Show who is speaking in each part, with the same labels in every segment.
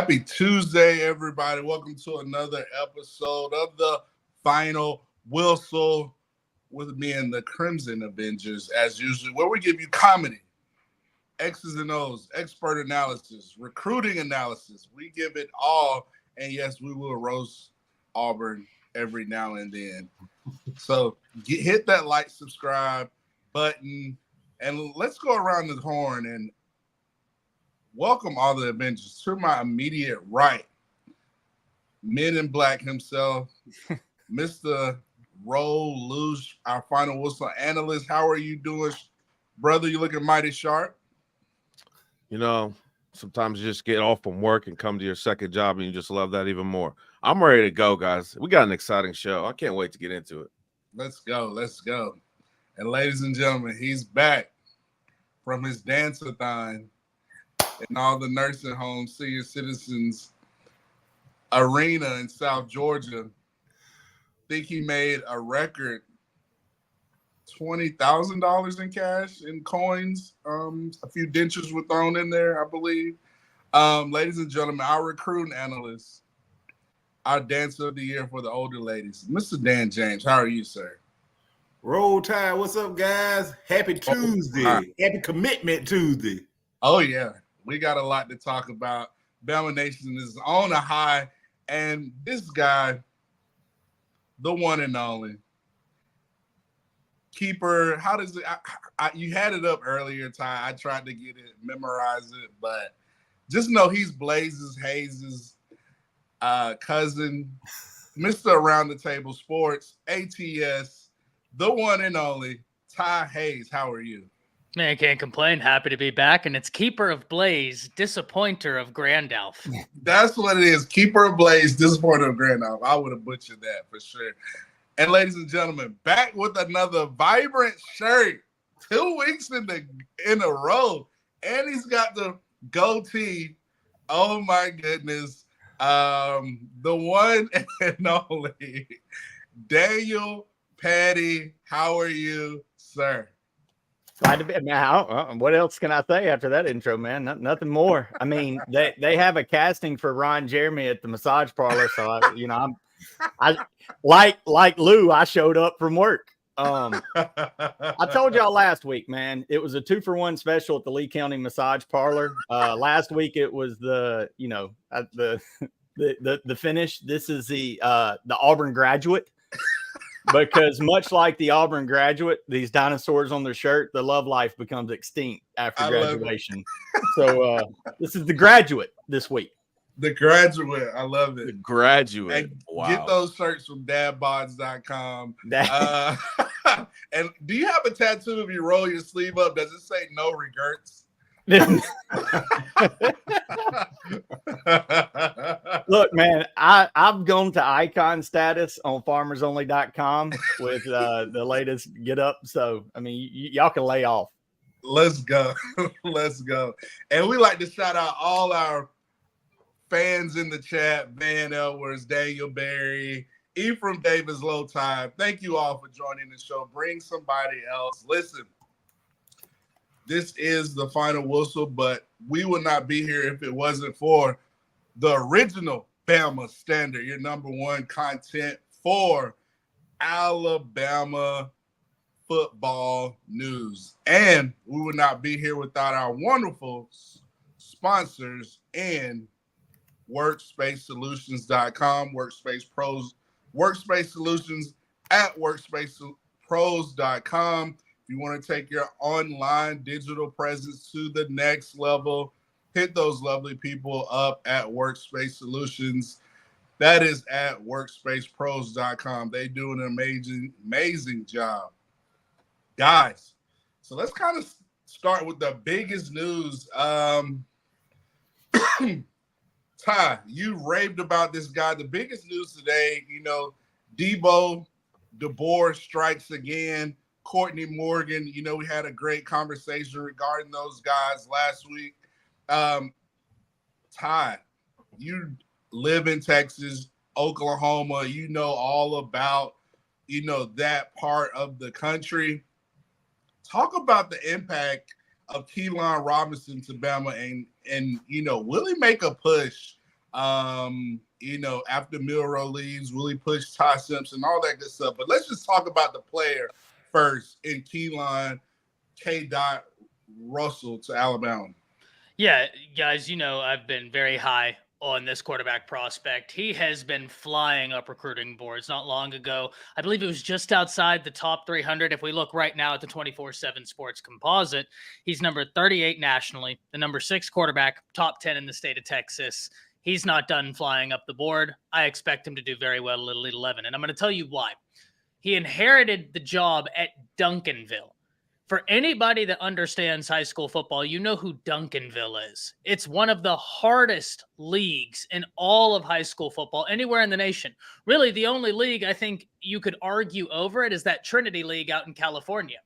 Speaker 1: Happy Tuesday, everybody. Welcome to another episode of the Final Whistle with me and the Crimson Avengers, as usual, where we give you comedy, X's and O's, expert analysis, recruiting analysis. We give it all, and yes, we will roast Auburn every now and then. So hit that like, subscribe button, and let's go around the horn and welcome all the Avengers. To my immediate right, Men in Black himself, Mr. Roll Loose, our Final Whistle analyst. How are you doing, brother? You looking mighty sharp.
Speaker 2: You know, sometimes you just get off from work and come to your second job and you just love that even more. I'm ready to go, guys. We got an exciting show. I can't wait to get into it.
Speaker 1: Let's go. Let's go. And ladies and gentlemen, he's back from his dance-a-thon in all the nursing homes, senior citizens arena in South Georgia. Think he made a record $20,000 in cash in coins. A few dentures were thrown in there, I believe. Ladies and gentlemen, our recruiting analyst, our dancer of the year for the older ladies, Mr. Dan James. How are you, sir?
Speaker 3: Roll Tide, what's up, guys? Happy Tuesday. Happy Commitment Tuesday.
Speaker 1: Oh, yeah. We got a lot to talk about. Bama Nation is on a high, and this guy, the one and only keeper. How does it? You had it up earlier, Ty. I tried to get it, memorize it, but just know he's Blaze's Hayes' cousin, Mr. Around the Table Sports, ATS, the one and only Ty Hayes. How are you?
Speaker 4: Man, can't complain. Happy to be back. And it's Keeper of Blaze, Disappointer of Grandalf.
Speaker 1: That's what it is. Keeper of Blaze, Disappointer of Grandalf. I would have butchered that for sure. And ladies and gentlemen, back with another vibrant shirt. 2 weeks in a row. And he's got the goatee. Oh my goodness. The one and only Daniel Patty. How are you, sir?
Speaker 5: Glad to be. Man, what else can I say after that intro, man? Nothing more. I mean, they have a casting for Ron Jeremy at the massage parlor, so I like Lou. I showed up from work. I told y'all last week, man, it was a 2-for-1 special at the Lee County Massage Parlor. Last week it was the finish. This is the Auburn graduate. Because much like the Auburn graduate, these dinosaurs on their shirt, the love life becomes extinct after graduation. So this is the graduate this week.
Speaker 1: The graduate. I love it.
Speaker 2: The graduate.
Speaker 1: And
Speaker 2: wow.
Speaker 1: Get those shirts from dadbods.com. And do you have a tattoo if you roll your sleeve up? Does it say no regrets?
Speaker 5: Look, man, I've gone to icon status on farmersonly.com with the latest get up. So, I mean, y'all can lay off.
Speaker 1: Let's go. Let's go. And we like to shout out all our fans in the chat: Van Edwards, Daniel Berry, Ephraim Davis, Low Tide. Thank you all for joining the show. Bring somebody else. Listen. This is the Final Whistle, but we would not be here if it wasn't for the original Bama Standard, your number one content for Alabama football news. And we would not be here without our wonderful sponsors in workspacesolutions.com, workspace solutions at workspacepros.com. You want to take your online digital presence to the next level, hit those lovely people up at Workspace Solutions. That is at workspacepros.com. They do an amazing job. Guys, so let's kind of start with the biggest news. Ty, you raved about this guy. The biggest news today, Debo DeBoer strikes again. Courtney Morgan, we had a great conversation regarding those guys last week. Ty, you live in Texas, Oklahoma. You know all about, that part of the country. Talk about the impact of Keelon Robinson to Bama and will he make a push After Milroe leaves, will he push Ty Simpson, all that good stuff? But let's just talk about the player first in Keelon K. Russell to Alabama.
Speaker 4: Yeah, guys, I've been very high on this quarterback prospect. He has been flying up recruiting boards. Not long ago, I believe it was just outside the top 300. If we look right now at the 24/7 Sports Composite, he's number 38 nationally, the number 6 quarterback, top 10 in the state of Texas. He's not done flying up the board. I expect him to do very well at Elite 11, and I'm going to tell you why. He inherited the job at Duncanville. For anybody that understands high school football, you know who Duncanville is. It's one of the hardest leagues in all of high school football, anywhere in the nation. Really, the only league I think you could argue over it is that Trinity League out in California.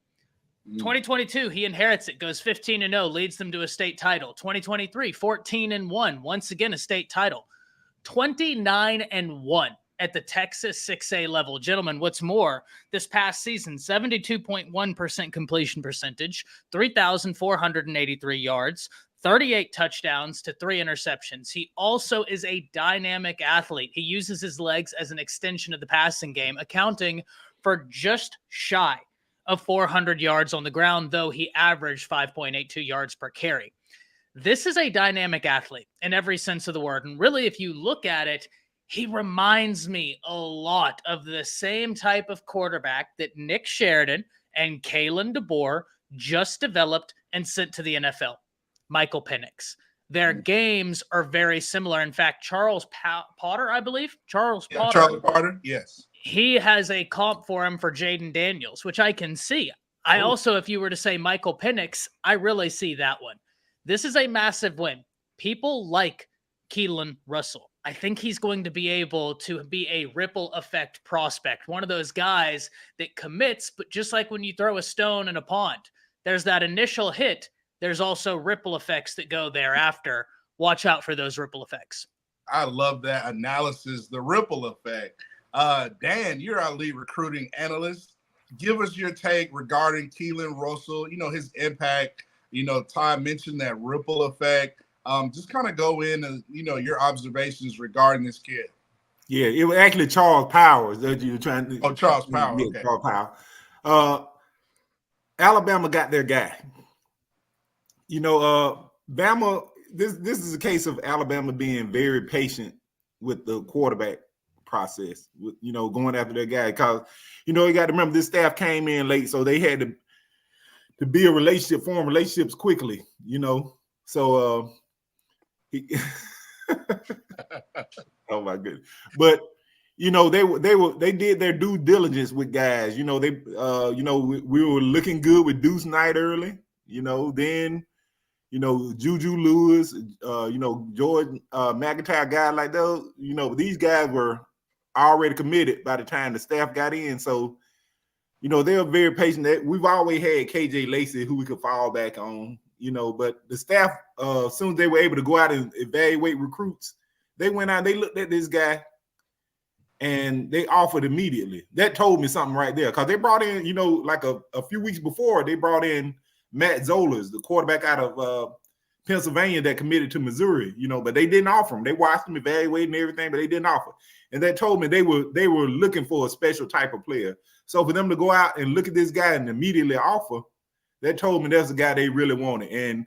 Speaker 4: 2022, he inherits it, goes 15-0, leads them to a state title. 2023, 14-1, once again a state title. 29-1. At the Texas 6A level. Gentlemen, what's more, this past season, 72.1% completion percentage, 3,483 yards, 38 touchdowns to 3 interceptions. He also is a dynamic athlete. He uses his legs as an extension of the passing game, accounting for just shy of 400 yards on the ground, though he averaged 5.82 yards per carry. This is a dynamic athlete in every sense of the word. And really, if you look at it, he reminds me a lot of the same type of quarterback that Nick Sheridan and Kalen DeBoer just developed and sent to the NFL, Michael Penix. Their games are very similar. In fact, Charles Potter, I believe. Charles
Speaker 1: Potter, yes.
Speaker 4: He has a comp for him for Jaden Daniels, which I can see. I also, if you were to say Michael Penix, I really see that one. This is a massive win. People like Keelon Russell. I think he's going to be able to be a ripple effect prospect, one of those guys that commits, but just like when you throw a stone in a pond, there's that initial hit. There's also ripple effects that go thereafter. Watch out for those ripple effects.
Speaker 1: I love that analysis, the ripple effect. Dan, you're our lead recruiting analyst. Give us your take regarding Keelon Russell, his impact. Ty mentioned that ripple effect. Just kind of go in and, your observations regarding this kid.
Speaker 3: Yeah, it was actually Charles Powers that you were trying to.
Speaker 1: Oh, Charles Powers.
Speaker 3: Yeah,
Speaker 1: okay.
Speaker 3: Charles Powers. Alabama got their guy. Bama, this is a case of Alabama being very patient with the quarterback process, going after their guy. Because, you got to remember this staff came in late, so they had to be a relationship, form relationships quickly, So, oh my goodness! But they did their due diligence with guys. We were looking good with Deuce Knight early. Then Juju Lewis, George McIntyre, guy like those. These guys were already committed by the time the staff got in. So they were very patient. We've always had KJ Lacey who we could fall back on. But the staff, as soon as they were able to go out and evaluate recruits, they went out, they looked at this guy, and they offered immediately. That told me something right there, because they brought in, like a few weeks before, they brought in Matt Zollers, the quarterback out of Pennsylvania that committed to Missouri, but they didn't offer him. They watched him evaluate and everything, but they didn't offer. And that told me they were looking for a special type of player. So for them to go out and look at this guy and immediately offer, that told me that's the guy they really wanted. And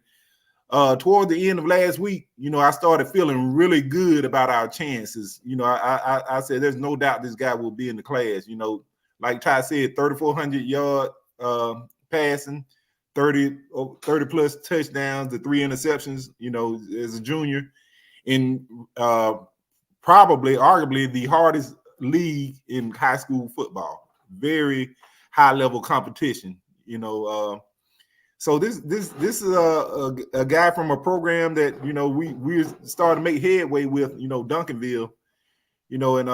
Speaker 3: toward the end of last week, I started feeling really good about our chances. I said there's no doubt this guy will be in the class. Like Ty said, 3,400 yard passing, 30 plus touchdowns, the 3 interceptions, as a junior, in probably, arguably the hardest league in high school football. Very high level competition, So this is a guy from a program that we started to make headway with, Duncanville, and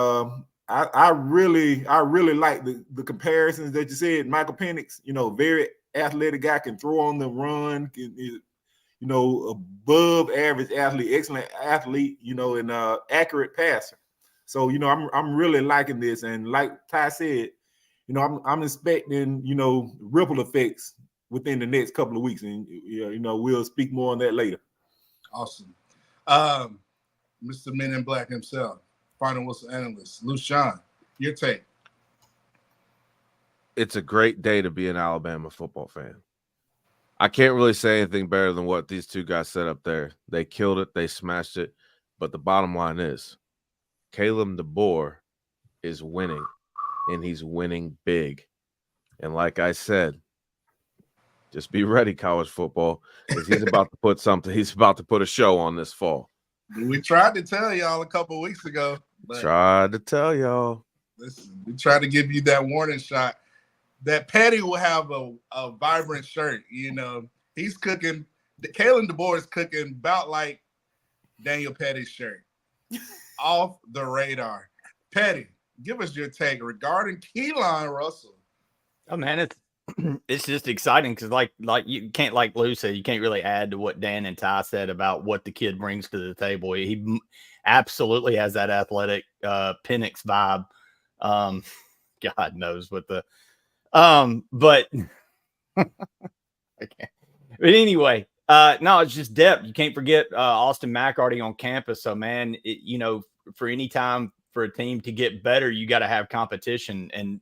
Speaker 3: I really like the comparisons that you said. Michael Penix, very athletic guy, can throw on the run, above average athlete, excellent athlete, and accurate passer. So I'm really liking this, and like Ty said, I'm expecting ripple effects within the next couple of weeks, and we'll speak more on that later.
Speaker 1: Awesome. Mr. Men in Black himself, final whistle analyst, Lushan, your take.
Speaker 2: It's a great day to be an Alabama football fan. I can't really say anything better than what these two guys said up there. They killed it. They smashed it. But the bottom line is Kalen DeBoer is winning, and he's winning big. And like I said, just be ready, college football, because he's about to put something. He's about to put a show on this fall.
Speaker 1: We tried to tell y'all a couple weeks ago.
Speaker 2: Tried to tell y'all.
Speaker 1: Listen, we tried to give you that warning shot. That Petty will have a vibrant shirt. You know, he's cooking. Kalen DeBoer is cooking about like Daniel Petty's shirt. Off the radar. Petty, give us your take regarding Keelon Russell.
Speaker 5: Oh man, it's just exciting because like you can't, like Lou said, you can't really add to what Dan and Ty said about what the kid brings to the table. He absolutely has that athletic Penix vibe. God knows what the but I can't. But anyway, no, it's just depth. You can't forget Austin Mack already on campus. So man, for any time for a team to get better, you got to have competition, and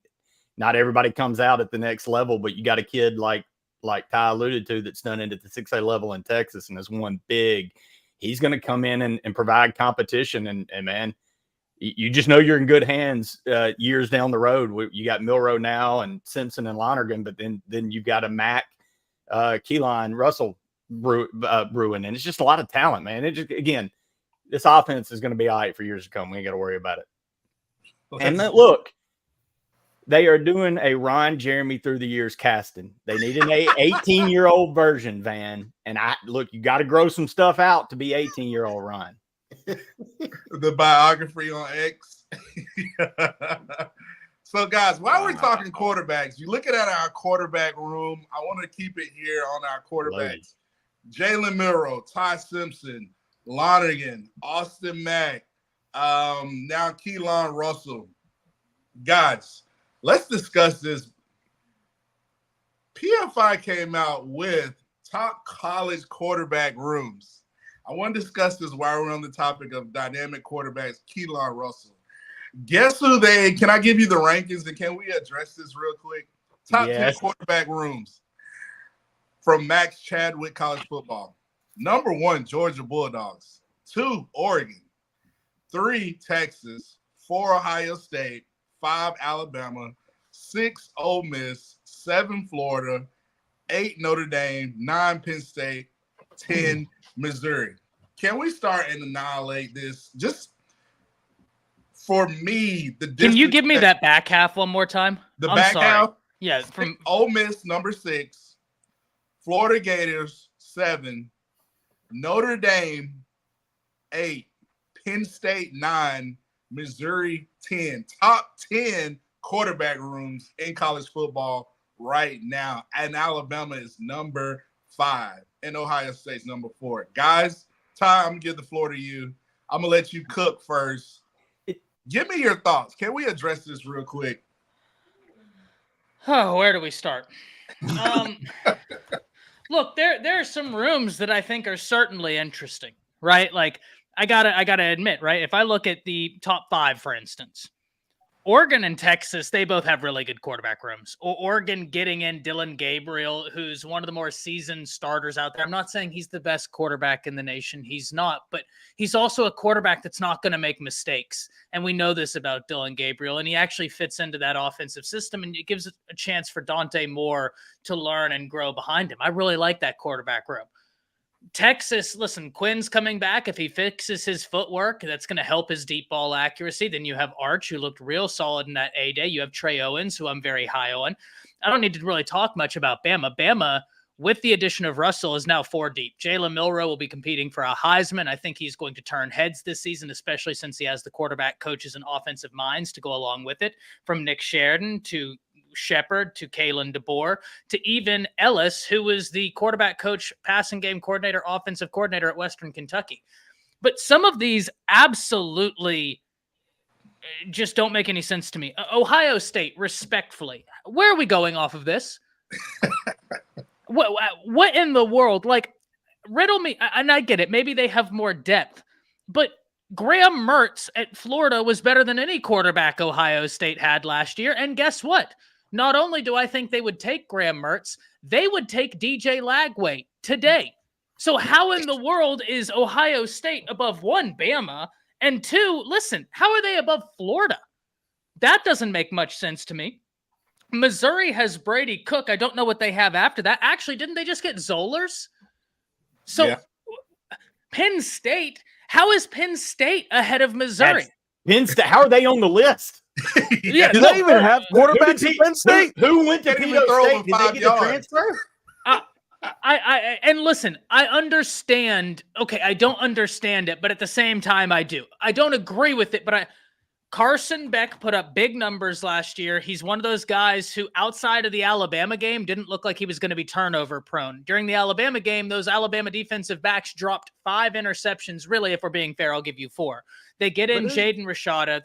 Speaker 5: not everybody comes out at the next level. But you got a kid like Ty alluded to that's done it at the 6A level in Texas and has won big. He's going to come in and provide competition, and man, you just know you're in good hands years down the road. You got Milroe now and Simpson and Lonergan, but then you've got a Mack, Keelon Russell brewing, and it's just a lot of talent, man. It just, again, this offense is going to be all right for years to come. We ain't got to worry about it. And look, they are doing a Ron Jeremy through the years casting. They need an 18-year-old version, Van. And you got to grow some stuff out to be 18-year-old Ron.
Speaker 1: The biography on X. So, guys, while we're talking quarterbacks, you looking at our quarterback room. I want to keep it here on our quarterbacks. Jalen Milroe, Ty Simpson, Lonergan, Austin Mack, now Keelon Russell. Guys, let's discuss this. PFI came out with top college quarterback rooms. I want to discuss this while we're on the topic of dynamic quarterbacks, Keelon Russell. Guess who can I give you the rankings, and can we address this real quick? Top 10 quarterback rooms from Max Chadwick College Football. Number 1, Georgia Bulldogs. 2, Oregon. 3, Texas. 4, Ohio State. 5, Alabama. 6, Ole Miss. 7, Florida. 8, Notre Dame. 9, Penn State. 10, Missouri. Can we start and annihilate this? Just for me,
Speaker 4: can you give me that back half one more time?
Speaker 1: I'm back sorry. Half?
Speaker 4: Yeah. From
Speaker 1: Ole Miss, number 6. Florida Gators, 7. Notre Dame, 8. Penn State, 9. Missouri, 10. Top 10 quarterback rooms in college football right now. And Alabama is number 5. And Ohio State's number 4. Guys, Ty, I'm going to give the floor to you. I'm going to let you cook first. Give me your thoughts. Can we address this real quick?
Speaker 4: Oh, where do we start? Look, there are some rooms that I think are certainly interesting, right? Like, I gotta admit, right? If I look at the top 5, for instance, Oregon and Texas, they both have really good quarterback rooms. Oregon getting in Dylan Gabriel, who's one of the more seasoned starters out there. I'm not saying he's the best quarterback in the nation. He's not, but he's also a quarterback that's not going to make mistakes. And we know this about Dylan Gabriel, and he actually fits into that offensive system, and it gives a chance for Dante Moore to learn and grow behind him. I really like that quarterback room. Texas, listen, Quinn's coming back. If he fixes his footwork, that's going to help his deep ball accuracy. Then you have Arch, who looked real solid in that A-Day. You have Trey Owens, who I'm very high on. I don't need to really talk much about Bama. Bama, with the addition of Russell, is now 4 deep. Jalen Milroe will be competing for a Heisman. I think he's going to turn heads this season, especially since he has the quarterback coaches and offensive minds to go along with it, from Nick Sheridan to Shepard to Kalen DeBoer to even Ellis, who was the quarterback coach, passing game coordinator, offensive coordinator at Western Kentucky. But some of these absolutely just don't make any sense to me. Ohio State, respectfully, where are we going off of this? What in the world? Like, riddle me, and I get it. Maybe they have more depth, but Graham Mertz at Florida was better than any quarterback Ohio State had last year. And guess what? Not only do I think they would take Graham Mertz, they would take DJ Lagway today. So how in the world is Ohio State above one, Bama, and two, listen, how are they above Florida? That doesn't make much sense to me. Missouri has Brady Cook. I don't know what they have after that. Actually, didn't they just get Zollers? So
Speaker 1: Yeah.
Speaker 4: Penn State, how is Penn State ahead of Missouri?
Speaker 5: Penn State. How are they on the list?
Speaker 4: Yeah,
Speaker 2: Do they even have quarterbacks in Penn State?
Speaker 5: Who went to
Speaker 1: Can't even
Speaker 5: Penn
Speaker 1: throw
Speaker 5: State?
Speaker 1: over
Speaker 5: Did they
Speaker 1: 5
Speaker 5: get
Speaker 1: yards.
Speaker 5: a transfer?
Speaker 4: And listen, I understand. Okay, I don't understand it, but at the same time, I do. I don't agree with it, but Carson Beck put up big numbers last year. He's one of those guys who, outside of the Alabama game, didn't look like he was going to be turnover prone. During the Alabama game, those Alabama defensive backs dropped 5 interceptions. Really, if we're being fair, I'll give you 4. They get in Jaden Rashada.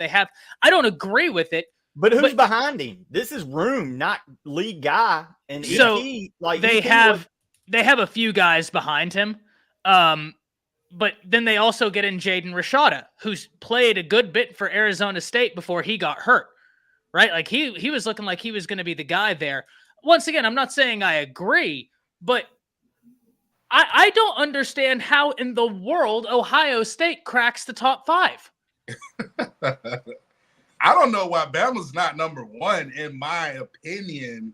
Speaker 4: I don't agree with it.
Speaker 5: But who's behind him? This is room, not league guy. And
Speaker 4: So
Speaker 5: they
Speaker 4: have a few guys behind him. But then they also get in Jaden Rashada, who's played a good bit for Arizona State before he got hurt, right? Like he was looking like he was going to be the guy there. Once again, I'm not saying I agree, but I don't understand how in the world Ohio State cracks the top 5.
Speaker 1: I don't know why Bama's not number 1, in my opinion,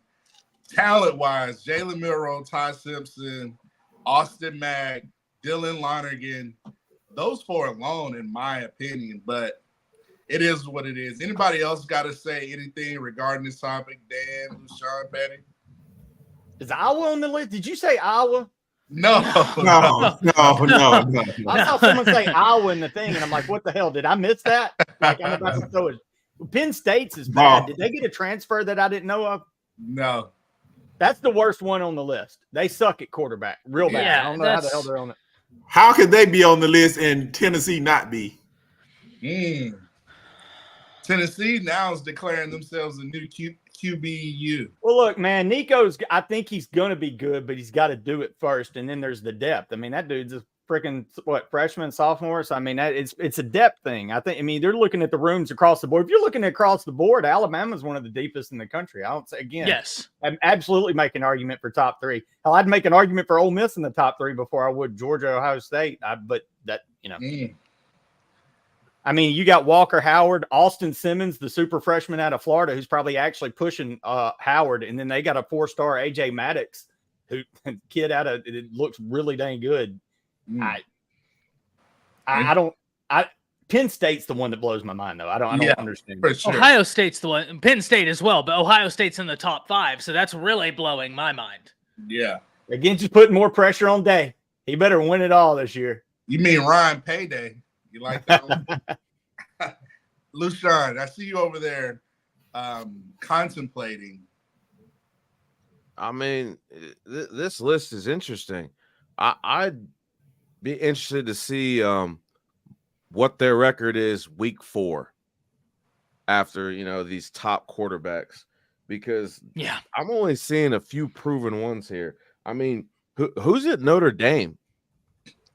Speaker 1: talent-wise. Jalen Milroe, Ty Simpson, Austin Mack, Dylan Lonergan, those 4 alone, in my opinion, but it is what it is. Anybody else got to say anything regarding this topic? Dan, Sean, Patty?
Speaker 5: Is Iowa on the list? Did you say Iowa?
Speaker 1: No.
Speaker 5: I saw someone say Iowa in the thing, and I'm like, what the hell? Did I miss that? Like, I'm about to throw it. Penn State's is bad.
Speaker 3: No.
Speaker 5: Did they get a transfer that I didn't know of?
Speaker 1: No.
Speaker 5: That's the worst one on the list. They suck at quarterback real bad.
Speaker 4: Yeah,
Speaker 5: I don't know how the hell they're on it.
Speaker 3: How could they be on the list and Tennessee not be?
Speaker 1: Tennessee now is declaring themselves a new QBU.
Speaker 5: Well, look, man, I think he's going to be good, but he's got to do it first. And then there's the depth. I mean, that dude's a freaking, freshman, sophomore? So, I mean, it's a depth thing. They're looking at the rooms across the board. If you're looking across the board, Alabama's one of the deepest in the country. I don't say, again,
Speaker 4: Yes.
Speaker 5: I'm absolutely making an argument for top 3. Hell, I'd make an argument for Ole Miss in the top 3 before I would Georgia, Ohio State. I mean, you got Walker Howard, Austin Simmons, the super freshman out of Florida, who's probably actually pushing Howard. And then they got a 4-star AJ Maddox, it looks really dang good. Penn State's the one that blows my mind, though. I don't understand.
Speaker 1: For sure.
Speaker 4: Ohio State's the one, Penn State as well, but Ohio State's in the top 5. So that's really blowing my mind.
Speaker 1: Yeah.
Speaker 5: Again, just putting more pressure on Day. He better win it all this year.
Speaker 1: You mean Ryan Payday? You like that one? Lushan, I see you over there contemplating.
Speaker 2: I mean, this list is interesting. I'd be interested to see what their record is week 4 after, these top quarterbacks, because I'm only seeing a few proven ones here. I mean, who's at Notre Dame?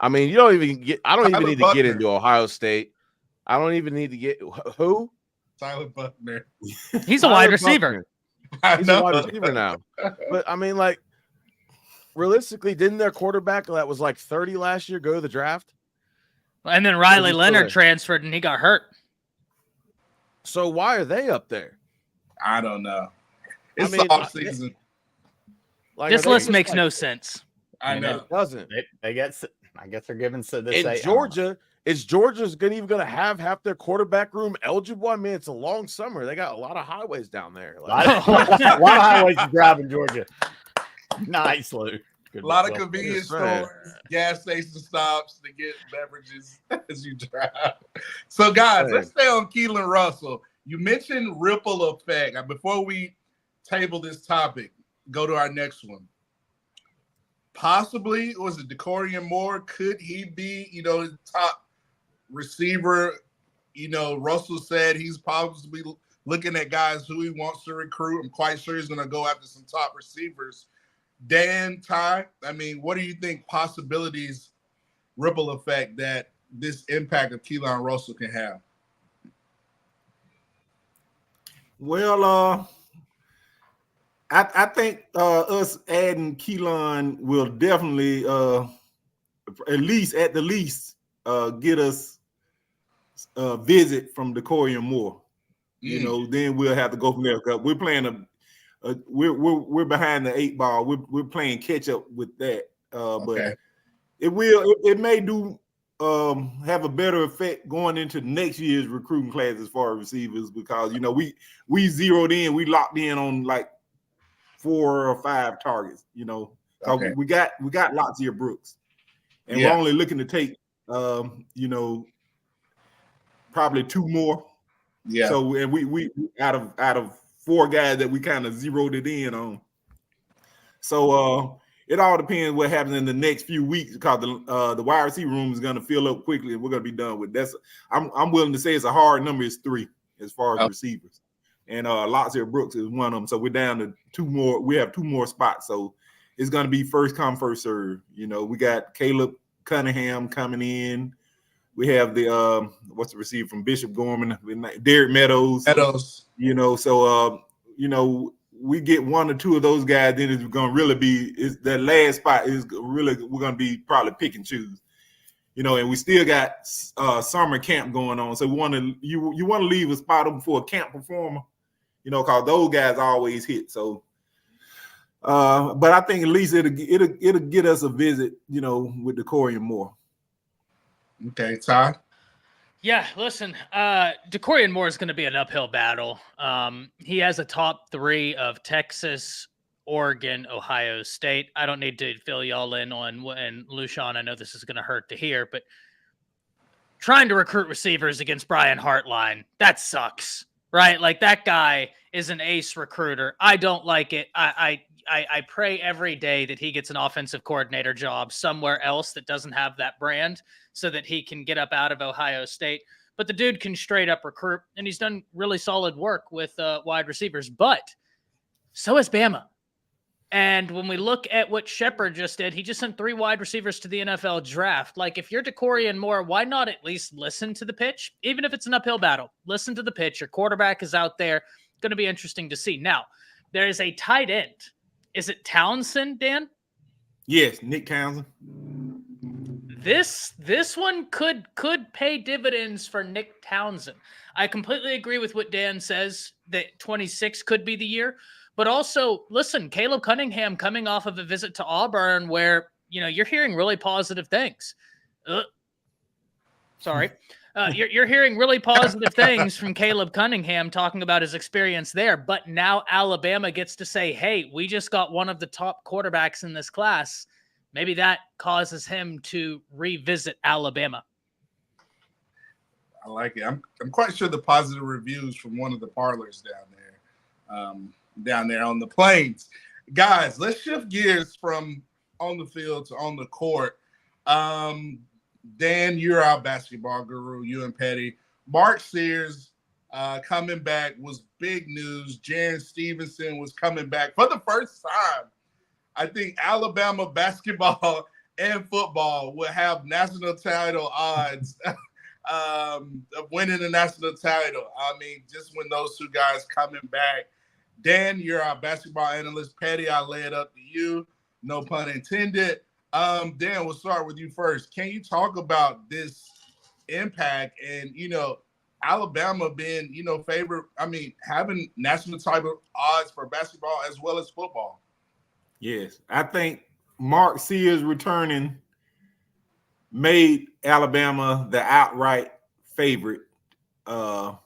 Speaker 2: I mean, I don't even need to get into Ohio State. I don't even need to get who?
Speaker 1: Tyler Buckner.
Speaker 4: He's a wide receiver.
Speaker 2: He's a wide receiver now. But I mean, like, realistically, didn't their quarterback that was like 30 last year go to the draft?
Speaker 4: And then Riley Leonard transferred and he got hurt.
Speaker 2: So why are they up there?
Speaker 1: I don't know. It's off season.
Speaker 4: This list makes no sense.
Speaker 1: I know.
Speaker 2: It doesn't.
Speaker 5: I guess they're giving
Speaker 2: Georgia. Is Georgia's going to have half their quarterback room eligible? I mean, it's a long summer. They got a lot of highways down there.
Speaker 5: A lot of highways to drive in Georgia. Nice, Lou.
Speaker 1: A lot of convenience stores, gas station stops to get beverages as you drive. So, guys, let's stay on Keelon Russell. You mentioned ripple effect. Before we table this topic, go to our next one. Possibly, was it Decorian Moore? Could he be, the top receiver? Russell said he's possibly looking at guys who he wants to recruit. I'm quite sure he's going to go after some top receivers. Dan, Ty, I mean, what do you think possibilities, ripple effect that this impact of Keelon Russell can have?
Speaker 3: Well, I think us adding Keelon will definitely at the least get us a visit from Decorian Moore. You know, then we'll have to go from there. We're playing we're behind the 8 ball. We're playing catch up with that. But it may do have a better effect going into next year's recruiting class as far as receivers, because you know we zeroed in, we locked in on like 4 or 5 targets. You know, we got Latzia Brooks, and we're only looking to take you know, probably 2 more. Yeah. So and we out of 4 guys that we kind of zeroed it in on. So it all depends what happens in the next few weeks, because the wide receiver room is going to fill up quickly, and we're going to be done with that. I'm willing to say it's a hard number. It's 3 as far as receivers, and Latzia Brooks is one of them. So we're down to 2 more. We have 2 more spots, so it's going to be first come first serve. You know, we got Caleb Cunningham coming in. We have the what's the receiver from Bishop Gorman, Derek Meadows. You know, so you know, we get 1 or 2 of those guys, then it's going to really be that last spot is really we're going to be probably pick and choose. You know, and we still got summer camp going on, so we want to you want to leave a spot open for a camp performer. You know, because those guys always hit. So, but I think at least it'll get us a visit. You know, with Decorian Moore.
Speaker 1: Okay, Todd.
Speaker 4: Yeah, listen, Decorian Moore is going to be an uphill battle. He has a top 3 of Texas, Oregon, Ohio State. I don't need to fill y'all in on, and Lushan, I know this is going to hurt to hear, but trying to recruit receivers against Brian Hartline, that sucks, right? Like, that guy is an ace recruiter. I don't like it. I pray every day that he gets an offensive coordinator job somewhere else that doesn't have that brand, so that he can get up out of Ohio State. But the dude can straight up recruit, and he's done really solid work with wide receivers. But so has Bama. And when we look at what Shepard just did, he just sent 3 wide receivers to the NFL draft. Like, if you're Decorian Moore, why not at least listen to the pitch? Even if it's an uphill battle, listen to the pitch. Your quarterback is out there. Going to be interesting to see. Now, there is a tight end. Is it Townsend, Dan?
Speaker 3: Yes, Nick Townsend.
Speaker 4: This one could pay dividends for Nick Townsend. I completely agree with what Dan says, that 26 could be the year. But also, listen, Caleb Cunningham coming off of a visit to Auburn where, you know, you're hearing really positive things. You're hearing really positive things from Caleb Cunningham talking about his experience there. But now Alabama gets to say, hey, we just got one of the top quarterbacks in this class. Maybe that causes him to revisit Alabama.
Speaker 1: I like it. I'm quite sure the positive reviews from one of the parlors down there on the plains. Guys, let's shift gears from on the field to on the court. Dan, you're our basketball guru, you and Petty. Mark Sears coming back was big news. Jarin Stevenson was coming back for the first time. I think Alabama basketball and football will have national title odds of winning the national title. I mean, just when those 2 guys coming back. Dan, you're our basketball analyst. Petty, I'll lay it up to you. No pun intended. Dan, we'll start with you first. Can you talk about this impact and, you know, Alabama being, you know, having national title odds for basketball as well as football?
Speaker 3: Yes, I think Mark Sears returning made Alabama the outright favorite to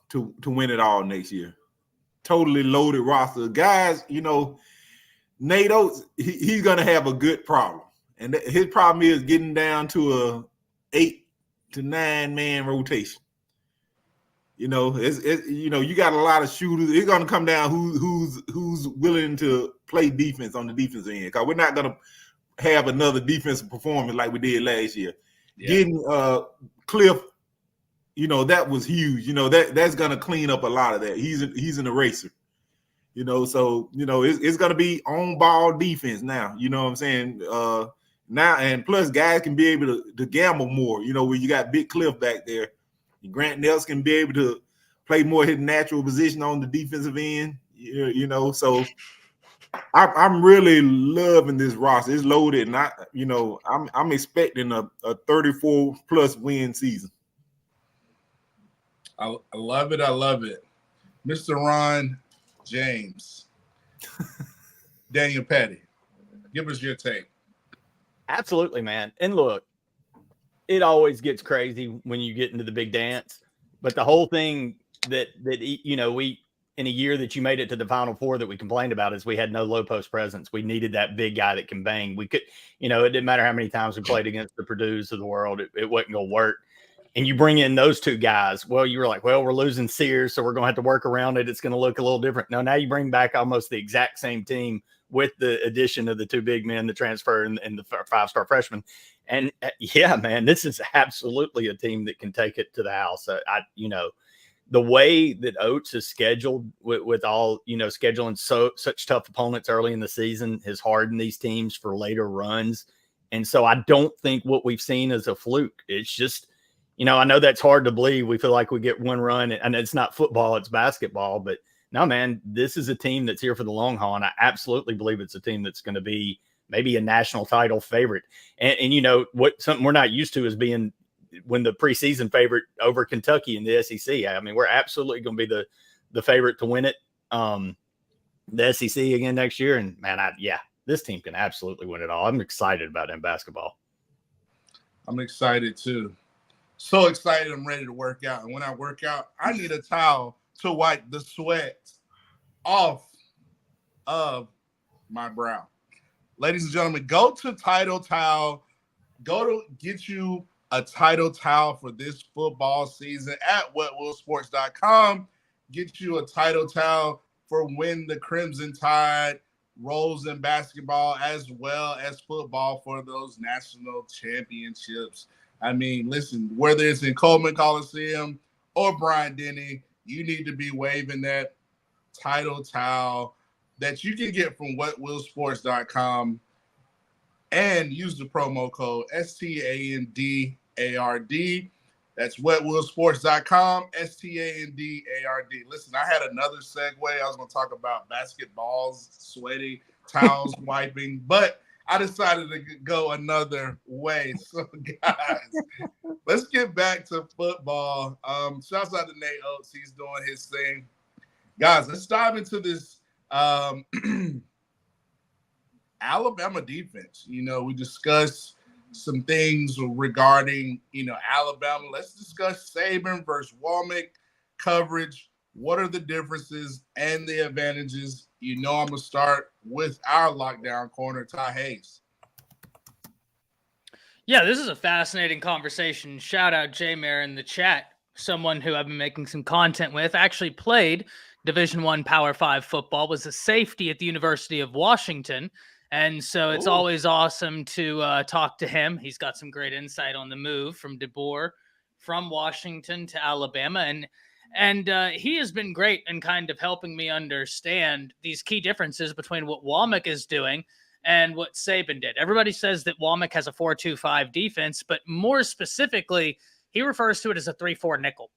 Speaker 3: win it all next year. Totally loaded roster. Guys, you know, Nate Oats, he's going to have a good problem. And his problem is getting down to a 8 to 9 man rotation. You know, you know, you got a lot of shooters. It's going to come down who's willing to play defense on the defensive end, because we're not going to have another defensive performance like we did last year. Yeah. Getting Cliff, you know, that was huge. You know, that's going to clean up a lot of that. He's an eraser. You know, so, you know, it's going to be on ball defense now. You know what I'm saying? now, and plus guys can be able to gamble more. You know, when you got Big Cliff back there, Grant Nelson can be able to play more his natural position on the defensive end. You know, so I'm really loving this roster. It's loaded, and I'm expecting a 34 plus win season.
Speaker 1: I love it. I love it. Mr. Ron James, Daniel Petty, give us your take.
Speaker 5: Absolutely, man. And look, it always gets crazy when you get into the big dance, but the whole thing that we in a year that you made it to the Final Four that we complained about is we had no low post presence. We needed that big guy that can bang. We could, it didn't matter how many times we played against the Purdue's of the world, it wasn't going to work. And you bring in those two guys. Well, you were like, well, we're losing Sears, so we're going to have to work around it. It's going to look a little different. No, now you bring back almost the exact same team with the addition of the two big men, the transfer and the 5-star freshman. And yeah, man, this is absolutely a team that can take it to the house. The way that Oats is scheduled with all, scheduling such tough opponents early in the season has hardened these teams for later runs. And so I don't think what we've seen is a fluke. It's just, I know that's hard to believe. We feel like we get one run, and it's not football, it's basketball. But no, man, this is a team that's here for the long haul, and I absolutely believe it's a team that's going to be maybe a national title favorite. And something we're not used to is being when the preseason favorite over Kentucky in the SEC. I mean, we're absolutely going to be the favorite to win it, the SEC again next year. And man, this team can absolutely win it all. I'm excited about it in basketball.
Speaker 1: I'm excited too. So excited, I'm ready to work out. And when I work out, I need a towel to wipe the sweat off of my brow. Ladies and gentlemen, go to Title Towel. Go to get you a Title Towel for this football season at wetwillsports.com. Get you a Title Towel for when the Crimson Tide rolls in basketball as well as football for those national championships. I mean, listen, whether it's in Coleman Coliseum or Bryant-Denny, you need to be waving that Title Towel that you can get from wetwillsports.com and use the promo code STANDARD. That's wetwillsports.com, STANDARD. Listen, I had another segue. I was going to talk about basketballs, sweaty, towels, wiping, but I decided to go another way. So, guys, let's get back to football. Shouts out to Nate Oats. He's doing his thing. Guys, let's dive into this Alabama defense. We discussed some things regarding, Alabama. Let's discuss Saban versus Wommack coverage. What are the differences and the advantages? I'm going to start with our lockdown corner, Ty Hayes.
Speaker 4: Yeah, this is a fascinating conversation. Shout out J-Mare in the chat, someone who I've been making some content with, actually played Division I Power 5 football, was a safety at the University of Washington. And so it's always awesome to talk to him. He's got some great insight on the move from DeBoer from Washington to Alabama. And he has been great in kind of helping me understand these key differences between what Wommack is doing and what Saban did. Everybody says that Wommack has a 4-2-5 defense, but more specifically, he refers to it as a 3-4 nickel.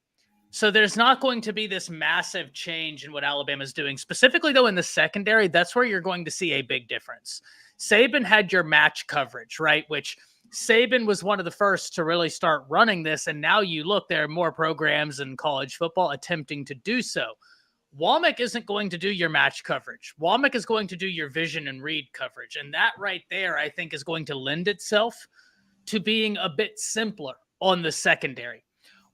Speaker 4: So there's not going to be this massive change in what Alabama's doing. Specifically, though, in the secondary, that's where you're going to see a big difference. Saban had your match coverage, right? Which Saban was one of the first to really start running this. And now you look, there are more programs in college football attempting to do so. Wommack isn't going to do your match coverage. Wommack is going to do your vision and read coverage. And that right there, I think, is going to lend itself to being a bit simpler on the secondary.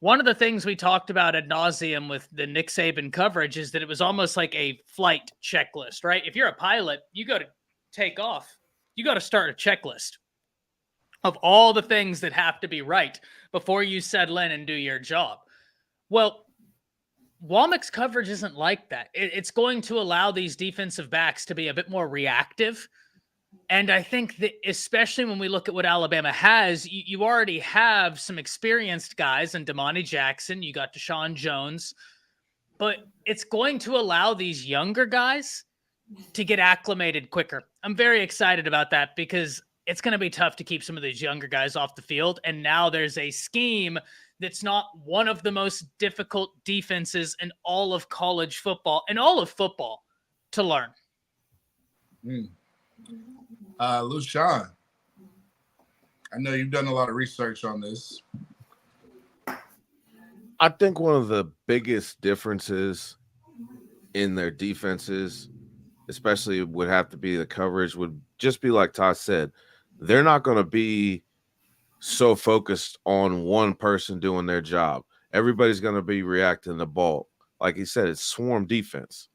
Speaker 4: One of the things we talked about ad nauseum with the Nick Saban coverage is that it was almost like a flight checklist, right? If you're a pilot, you go to take off. You got to start a checklist of all the things that have to be right before you settle in and do your job. Well, Wommack's coverage isn't like that. It's going to allow these defensive backs to be a bit more reactive. And I think that especially when we look at what Alabama has, you already have some experienced guys in Damani Jackson. You got Deshaun Jones. But it's going to allow these younger guys to get acclimated quicker. I'm very excited about that because it's going to be tough to keep some of these younger guys off the field. And now there's a scheme that's not one of the most difficult defenses in all of college football and all of football to learn.
Speaker 1: Lushawn, I know you've done a lot of research on this.
Speaker 2: I think one of the biggest differences in their defenses, especially would have to be the coverage, would just be like Todd said. They're not going to be so focused on one person doing their job. Everybody's going to be reacting to the ball. Like he said, it's swarm defense.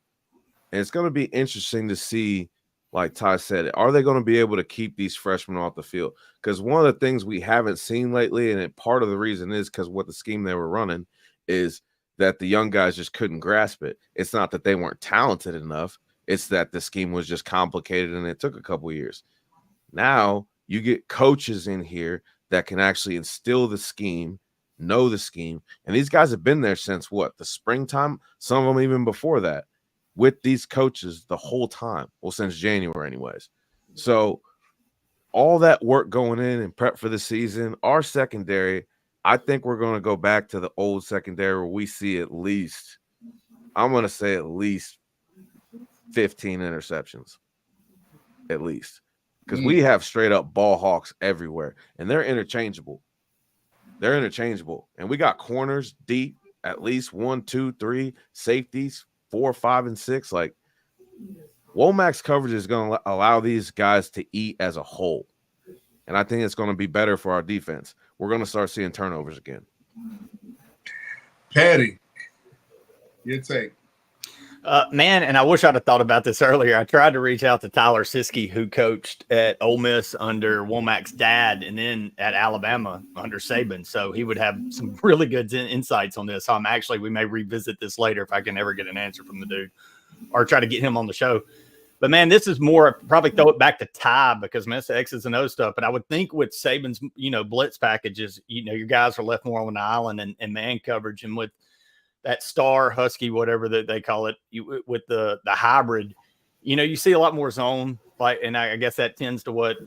Speaker 2: And it's going to be interesting to see, like Ty said, are they going to be able to keep these freshmen off the field? Because one of the things we haven't seen lately, and part of the reason is because what the scheme they were running is that the young guys just couldn't grasp it. It's not that they weren't talented enough. It's that the scheme was just complicated and it took a couple of years. Now you get coaches in here that can actually instill the scheme, know the scheme. And these guys have been there since what? The springtime? Some of them even before that, with these coaches the whole time. Well, since January anyways. So all that work going in and prep for the season, our secondary, I think we're going to go back to the old secondary where we see at least, I'm going to say at least 15 interceptions. At least. Because we have straight up ball hawks everywhere, and they're interchangeable. They're interchangeable. And we got corners deep, at least 1, 2, 3, safeties, 4, 5, and 6. Like, Wommack's coverage is going to allow these guys to eat as a whole. And I think it's going to be better for our defense. We're going to start seeing turnovers again.
Speaker 1: Patty, your take.
Speaker 5: Man, and I wish I'd have thought about this earlier. I tried to reach out to Tyler Siskey, who coached at Ole Miss under Womack's dad and then at Alabama under Saban. So he would have some really good insights on this. We may revisit this later if I can ever get an answer from the dude or try to get him on the show. But, man, this is more probably throw it back to Ty because, man, it's the X's and O's stuff. But I would think with Saban's, blitz packages, your guys are left more on the island and man coverage. And with that star husky, whatever that they call it, with the hybrid, you see a lot more zone. And I guess that tends to what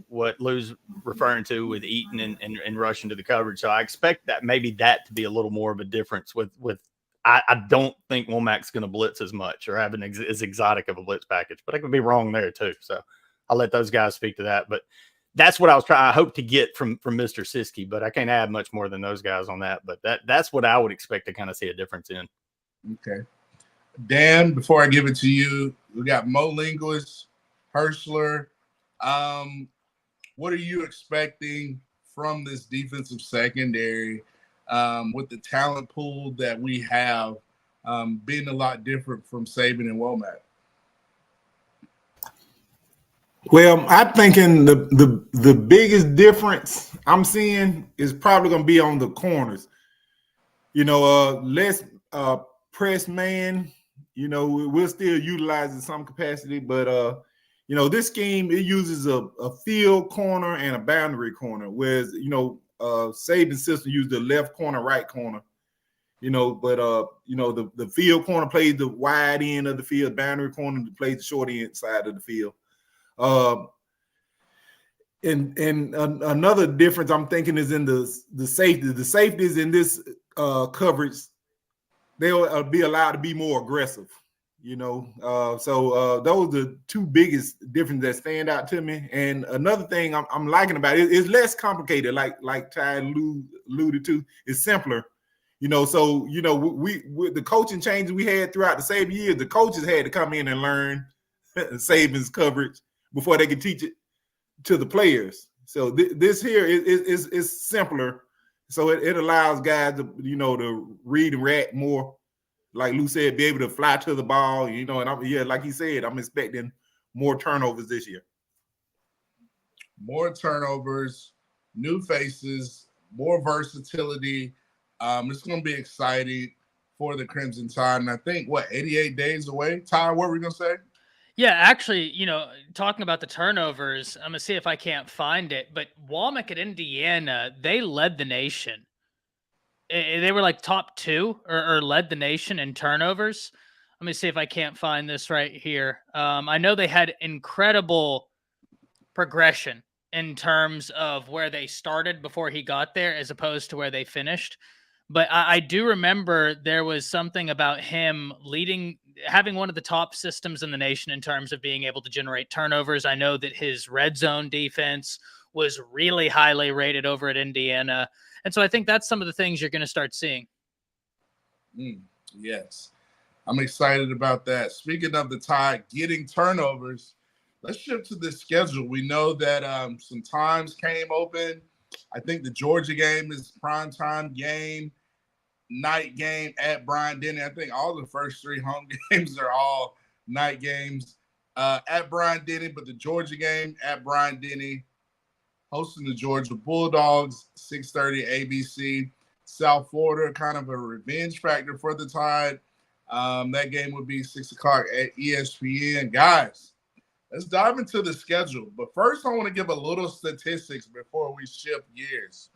Speaker 5: Lou's referring to with eating and rushing to the coverage. So I expect that maybe that to be a little more of a difference with I don't think Womack's going to blitz as much or have as exotic of a blitz package, but I could be wrong there too. So I'll let those guys speak to that. But that's what I hope to get from Mr. Siskey, but I can't add much more than those guys on that. But that's what I would expect to kind of see a difference in.
Speaker 1: Okay. Dan, before I give it to you, we got Mo Linguist, Herschler. What are you expecting from this defensive secondary with the talent pool that we have being a lot different from Saban and Wommack?
Speaker 3: Well, I'm thinking the biggest difference I'm seeing is probably going to be on the corners. Less press man. We'll still utilize in some capacity, but this scheme, it uses a field corner and a boundary corner, whereas Saban's system used the left corner, right corner. The field corner plays the wide end of the field, boundary corner plays the short end side of the field. And another difference I'm thinking is in the safety. The safeties in this coverage, they'll be allowed to be more aggressive. So those are the two biggest differences that stand out to me. And another thing I'm liking about it is less complicated, like Ty alluded to. It's simpler. So we with the coaching changes we had throughout the same years, the coaches had to come in and learn Saban's coverage before they could teach it to the players. So this here is simpler. So it allows guys to to read and react more. Like Lou said, be able to fly to the ball, and like he said, I'm expecting more turnovers this year.
Speaker 1: More turnovers, new faces, more versatility. It's going to be exciting for the Crimson Tide. And I think, 88 days away? Ty, what were we going to say?
Speaker 4: Yeah, actually, talking about the turnovers, I'm going to see if I can't find it. But Wommack at Indiana, they led the nation. They were like top 2 or led the nation in turnovers. Let me see if I can't find this right here. I know they had incredible progression in terms of where they started before he got there as opposed to where they finished. But I do remember there was something about him having one of the top systems in the nation in terms of being able to generate turnovers. I know that his red zone defense was really highly rated over at Indiana. And so I think that's some of the things you're going to start seeing.
Speaker 1: Yes. I'm excited about that. Speaking of the Tide getting turnovers, let's shift to the schedule. We know that some times came open. I think the Georgia game is primetime game, night game at Bryant-Denny. I think all the first 3 home games are all night games at Bryant-Denny, but the Georgia game at Bryant-Denny, hosting the Georgia Bulldogs, 6:30 ABC. South Florida, kind of a revenge factor for the Tide. That game would be 6 o'clock at ESPN. Guys, let's dive into the schedule. But first, I want to give a little statistics before we shift gears.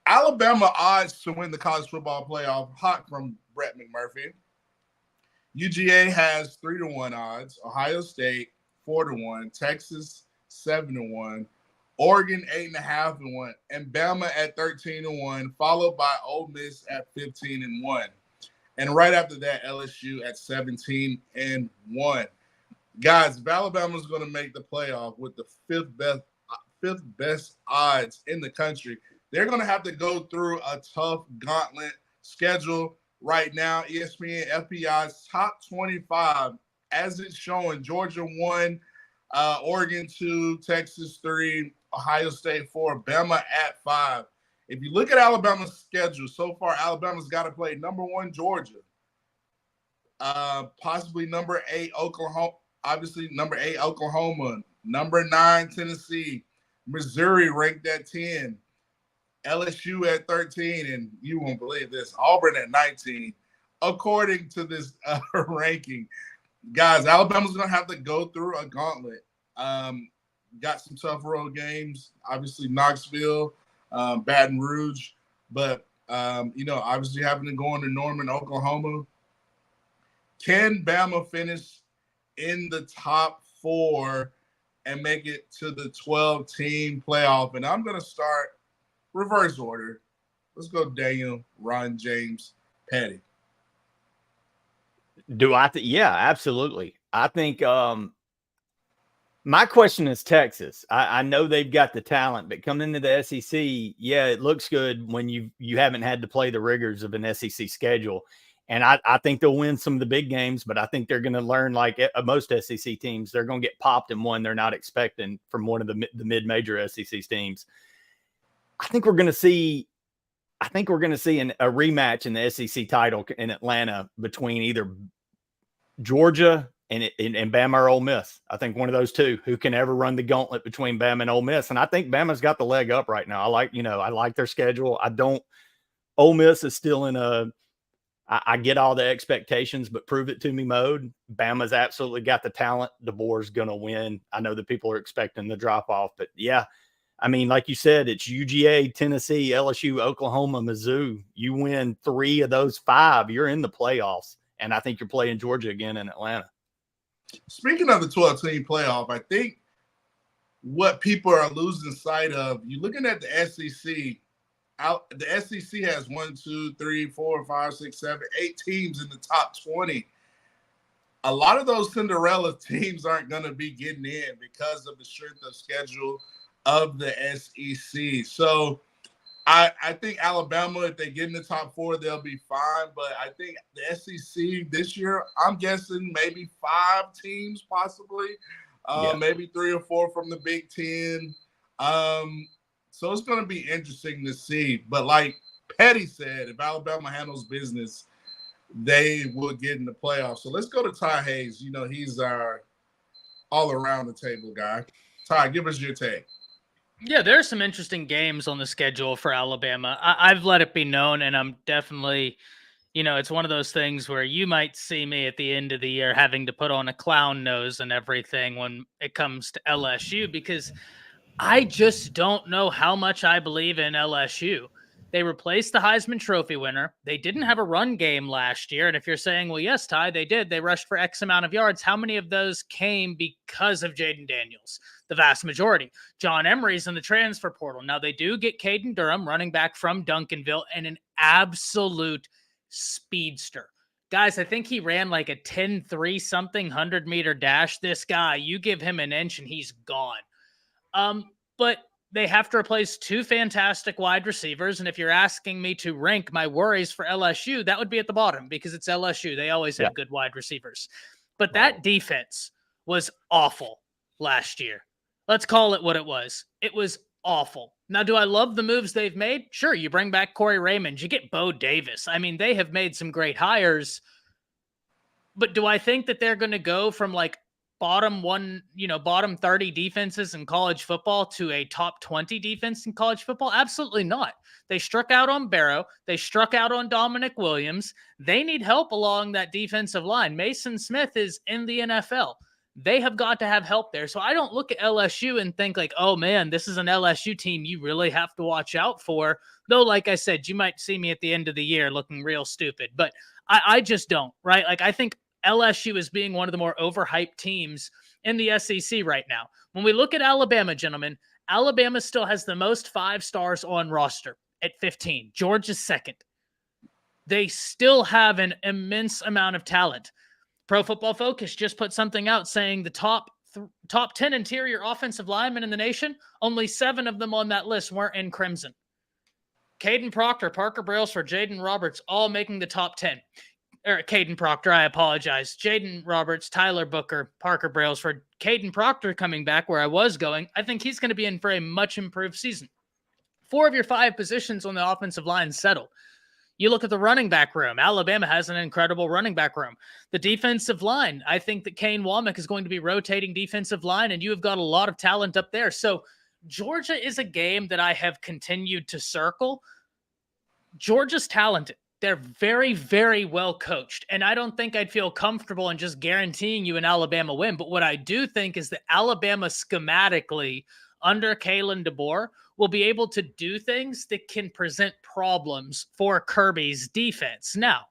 Speaker 1: Alabama odds to win the college football playoff, hot from Brett McMurphy. UGA has 3-1 odds. Ohio State 4-1. Texas 7-1. Oregon 8.5-1, and Bama at 13-1, followed by Ole Miss at 15-1, and right after that, LSU at 17-1. Guys, if Alabama's going to make the playoff with the fifth best odds in the country, they're going to have to go through a tough gauntlet schedule right now. ESPN FPI's top 25, as it's showing, Georgia 1, Oregon 2, Texas 3, Ohio State 4, Bama at 5. If you look at Alabama's schedule so far, Alabama's got to play number 1 Georgia, possibly number 8 Oklahoma, obviously number 8 Oklahoma, number 9 Tennessee, Missouri ranked at 10, LSU at 13, and you won't believe this, Auburn at 19, according to this ranking. Guys, Alabama's going to have to go through a gauntlet. Got some tough road games, obviously Knoxville, Baton Rouge, but, obviously having to go into Norman, Oklahoma. Can Bama finish in the top 4 and make it to the 12-team playoff? And I'm going to start reverse order. Let's go Daniel, Ron James, Patty.
Speaker 5: Yeah, absolutely. I think my question is Texas. I know they've got the talent, but coming into the SEC, yeah, it looks good when you haven't had to play the rigors of an SEC schedule. And I think they'll win some of the big games, but I think they're going to learn, like most SEC teams, they're going to get popped in one they're not expecting from one of the mid-major SEC teams. I think we're going to see a rematch in the SEC title in Atlanta between either Georgia and Bama or Ole Miss. I think one of those two, who can ever run the gauntlet between Bama and Ole Miss. And I think Bama's got the leg up right now. I like their schedule. Ole Miss is still in I get all the expectations, but prove it to me mode. Bama's absolutely got the talent. DeBoer's going to win. I know that people are expecting the drop off, but yeah, I mean, like you said, it's UGA, Tennessee, LSU, Oklahoma, Mizzou. You win 3 of those 5, you're in the playoffs. And I think you're playing Georgia again in Atlanta.
Speaker 1: Speaking of the 12-team playoff, I think what people are losing sight of, you're looking at the SEC. The SEC has 1, 2, 3, 4, 5, 6, 7, 8 teams in the top 20. A lot of those Cinderella teams aren't going to be getting in because of the strength of schedule of the SEC. So I think Alabama, if they get in the top 4, they'll be fine. But I think the SEC this year, I'm guessing maybe 5 teams possibly, maybe 3 or 4 from the Big Ten. So it's going to be interesting to see. But like Petty said, if Alabama handles business, they will get in the playoffs. So let's go to Ty Hayes. He's our all-around the table guy. Ty, give us your take.
Speaker 4: Yeah, there are some interesting games on the schedule for Alabama. I've let it be known, and I'm definitely, it's one of those things where you might see me at the end of the year having to put on a clown nose and everything when it comes to LSU, because I just don't know how much I believe in LSU. They replaced the Heisman Trophy winner. They didn't have a run game last year. And if you're saying, well, yes, Ty, they did. They rushed for X amount of yards. How many of those came because of Jaden Daniels? The vast majority. John Emery's in the transfer portal. Now, they do get Caden Durham, running back from Duncanville, and an absolute speedster. Guys, I think he ran like a 10-3 something 100-meter dash. This guy, you give him an inch and he's gone. But they have to replace two fantastic wide receivers. And if you're asking me to rank my worries for LSU, that would be at the bottom because it's LSU. They always have good wide receivers. But that defense was awful last year. Let's call it what it was. It was awful. Now, do I love the moves they've made? Sure. You bring back Corey Raymond. You get Bo Davis. I mean, they have made some great hires. But do I think that they're going to go from like bottom 30 defenses in college football to a top 20 defense in college football? Absolutely not. They struck out on Barrow. They struck out on Dominic Williams. They need help along that defensive line. Mason Smith is in the NFL. They have got to have help there. So I don't look at LSU and think like, oh man, this is an LSU team you really have to watch out for. Though, like I said, you might see me at the end of the year looking real stupid, but I just don't, right? Like I think LSU is being one of the more overhyped teams in the SEC right now. When we look at Alabama, gentlemen, Alabama still has the most 5 stars on roster at 15. Georgia's second. They still have an immense amount of talent. Pro Football Focus just put something out saying the top 10 interior offensive linemen in the nation, only 7 of them on that list weren't in Crimson. Caden Proctor, Parker Brailsford, Jaden Roberts, all making the top 10. Caden Proctor, I apologize. Jaden Roberts, Tyler Booker, Parker Brailsford, Caden Proctor coming back where I was going. I think he's going to be in for a much improved season. 4 of your 5 positions on the offensive line settled. You look at the running back room. Alabama has an incredible running back room. The defensive line, I think that Kane Wommack is going to be rotating defensive line, and you have got a lot of talent up there. So Georgia is a game that I have continued to circle. Georgia's talented. They're very, very well coached. And I don't think I'd feel comfortable in just guaranteeing you an Alabama win. But what I do think is that Alabama schematically under Kalen DeBoer will be able to do things that can present problems for Kirby's defense. Now,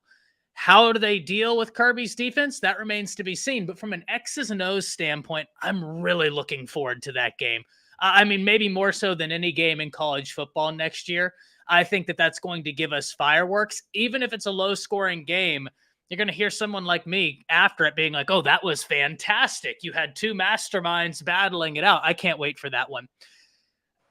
Speaker 4: how do they deal with Kirby's defense? That remains to be seen. But from an X's and O's standpoint, I'm really looking forward to that game. I mean, maybe more so than any game in college football next year. I think that that's going to give us fireworks. Even if it's a low-scoring game, you're going to hear someone like me after it being like, oh, that was fantastic. You had 2 masterminds battling it out. I can't wait for that one.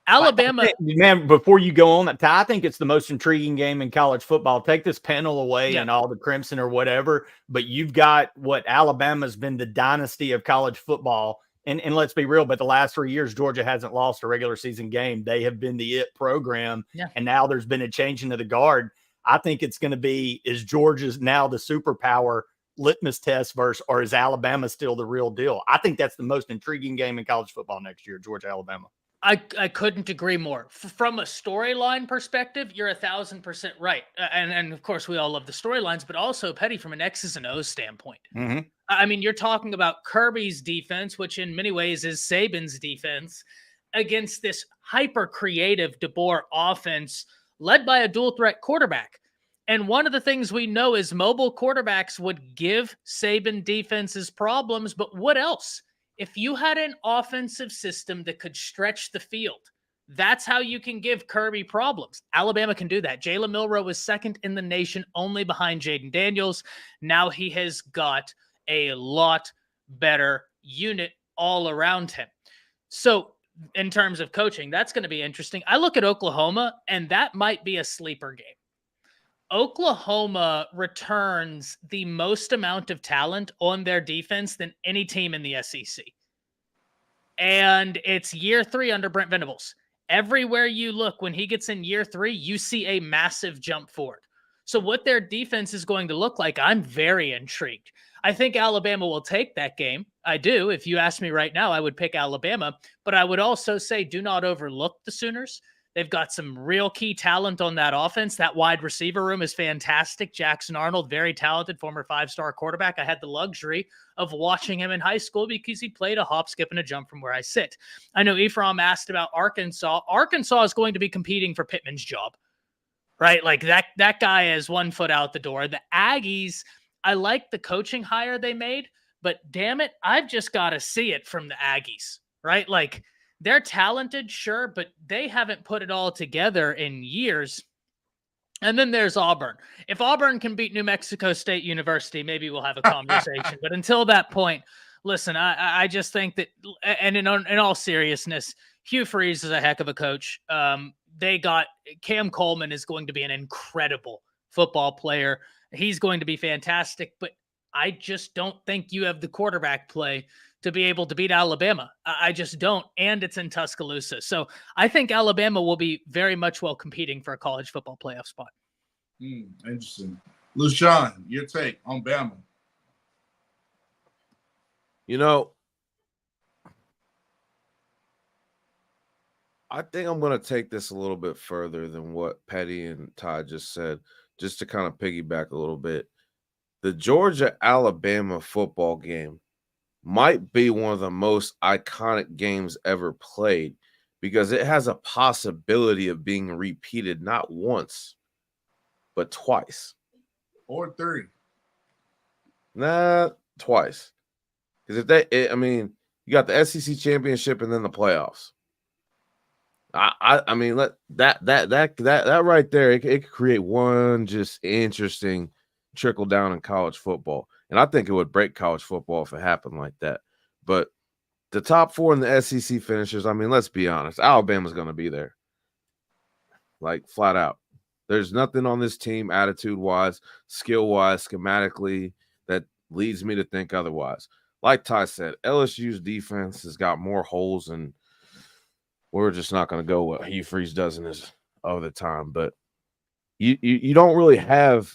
Speaker 4: Alabama.
Speaker 5: Man, before you go on that, I think it's the most intriguing game in college football. Take this panel away and all the crimson or whatever, but you've got what Alabama's been the dynasty of college football. And let's be real, but the last 3 years, Georgia hasn't lost a regular season game. They have been the it program. Yeah. And now there's been a change into the guard. I think it's going to be, is Georgia's now the superpower litmus test versus, or is Alabama still the real deal? I think that's the most intriguing game in college football next year, Georgia, Alabama.
Speaker 4: I couldn't agree more. From a storyline perspective, you're 1,000% right. And of course, we all love the storylines, but also, Petty, from an X's and O's standpoint. Mm-hmm. I mean, you're talking about Kirby's defense, which in many ways is Saban's defense, against this hyper-creative DeBoer offense led by a dual-threat quarterback. And one of the things we know is mobile quarterbacks would give Saban defenses problems, but what else? If you had an offensive system that could stretch the field, that's how you can give Kirby problems. Alabama can do that. Jalen Milroe was second in the nation, only behind Jaden Daniels. Now he has got a lot better unit all around him. So in terms of coaching, that's going to be interesting. I look at Oklahoma, and that might be a sleeper game. Oklahoma returns the most amount of talent on their defense than any team in the SEC. And it's year 3 under Brent Venables. Everywhere you look, when he gets in year 3, you see a massive jump forward. So what their defense is going to look like, I'm very intrigued. I think Alabama will take that game. I do. If you ask me right now, I would pick Alabama. But I would also say do not overlook the Sooners. They've got some real key talent on that offense. That wide receiver room is fantastic. Jackson Arnold, very talented, former 5-star quarterback. I had the luxury of watching him in high school because he played a hop, skip, and a jump from where I sit. I know Ephraim asked about Arkansas. Arkansas is going to be competing for Pittman's job. right? Like that guy is 1 foot out the door. The Aggies, I like the coaching hire they made, but damn it, I've just got to see it from the Aggies, right? Like they're talented, sure, but they haven't put it all together in years. And then there's Auburn. If Auburn can beat New Mexico State University, maybe we'll have a conversation. But until that point, listen, I just think that, and in all seriousness, Hugh Freeze is a heck of a coach. They got Cam Coleman is going to be an incredible football player. He's going to be fantastic, but I just don't think you have the quarterback play to be able to beat Alabama. I just don't. And it's in Tuscaloosa. So I think Alabama will be very much well competing for a college football playoff spot.
Speaker 1: Interesting. LaShawn, your take on Bama.
Speaker 2: You know, I think I'm going to take this a little bit further than what Petty and Todd just said, just to kind of piggyback a little bit. The Georgia-Alabama football game might be one of the most iconic games ever played because it has a possibility of being repeated not once, but twice.
Speaker 1: Or 3.
Speaker 2: Nah, twice. Because you got the SEC championship and then the playoffs. I mean, that right there, it could create one just interesting trickle down in college football. And I think it would break college football if it happened like that. But the top 4 in the SEC finishers, I mean, let's be honest, Alabama's going to be there. Like, flat out. There's nothing on this team, attitude-wise, skill-wise, schematically, that leads me to think otherwise. Like Ty said, LSU's defense has got more holes, and we're just not going to go what Hugh Freeze does in his other time. But you don't really have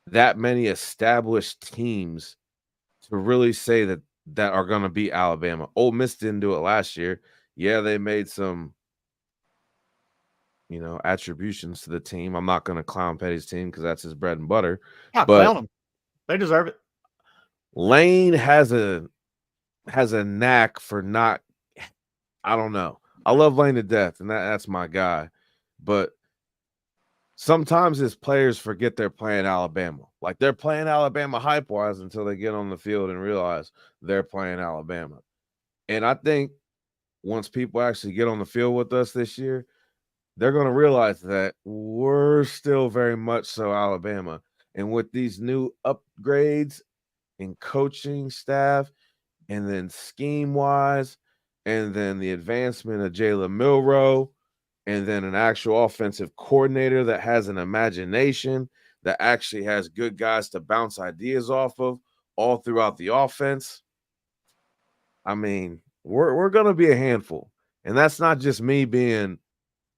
Speaker 2: that many established teams to really say that are going to beat Alabama. Ole Miss didn't do it last year. Yeah, they made some, attributions to the team. I'm not going to clown Petty's team because that's his bread and butter.
Speaker 5: But clown them. They deserve it.
Speaker 2: Lane has a knack for not, I don't know. I love Lane to death, and that's my guy. But sometimes his players forget they're playing Alabama. Like they're playing Alabama hype-wise until they get on the field and realize they're playing Alabama. And I think once people actually get on the field with us this year, they're going to realize that we're still very much so Alabama. And with these new upgrades in coaching staff and then scheme-wise, and then the advancement of Jalen Milroe, and then an actual offensive coordinator that has an imagination, that actually has good guys to bounce ideas off of all throughout the offense. I mean, we're going to be a handful. And that's not just me being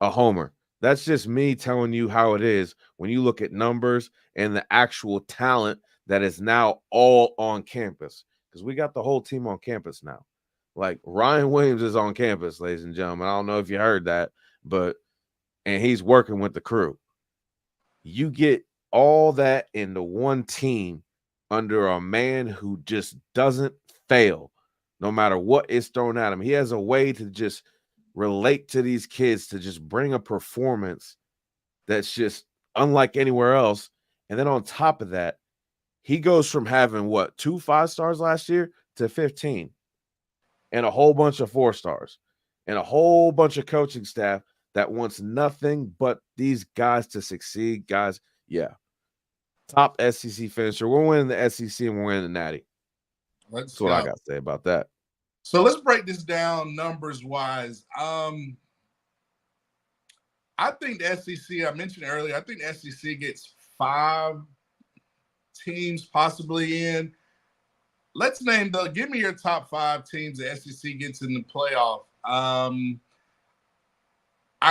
Speaker 2: a homer. That's just me telling you how it is when you look at numbers and the actual talent that is now all on campus. Because we got the whole team on campus now. Like Ryan Williams is on campus, ladies and gentlemen. I don't know if you heard that, and he's working with the crew. You get all that into one team under a man who just doesn't fail, no matter what is thrown at him. He has a way to just relate to these kids, to just bring a performance that's just unlike anywhere else. And then on top of that, he goes from having 2 5-stars last year to 15. And a whole bunch of 4-stars and a whole bunch of coaching staff that wants nothing but these guys to succeed. Guys, yeah. Top SEC finisher. We're winning the SEC and we're winning the Natty. That's what I got to say about that.
Speaker 1: So let's break this down numbers-wise. I think the SEC, I mentioned earlier, I think the SEC gets 5 teams possibly in. Let's give me your top 5 teams the SEC gets in the playoff. I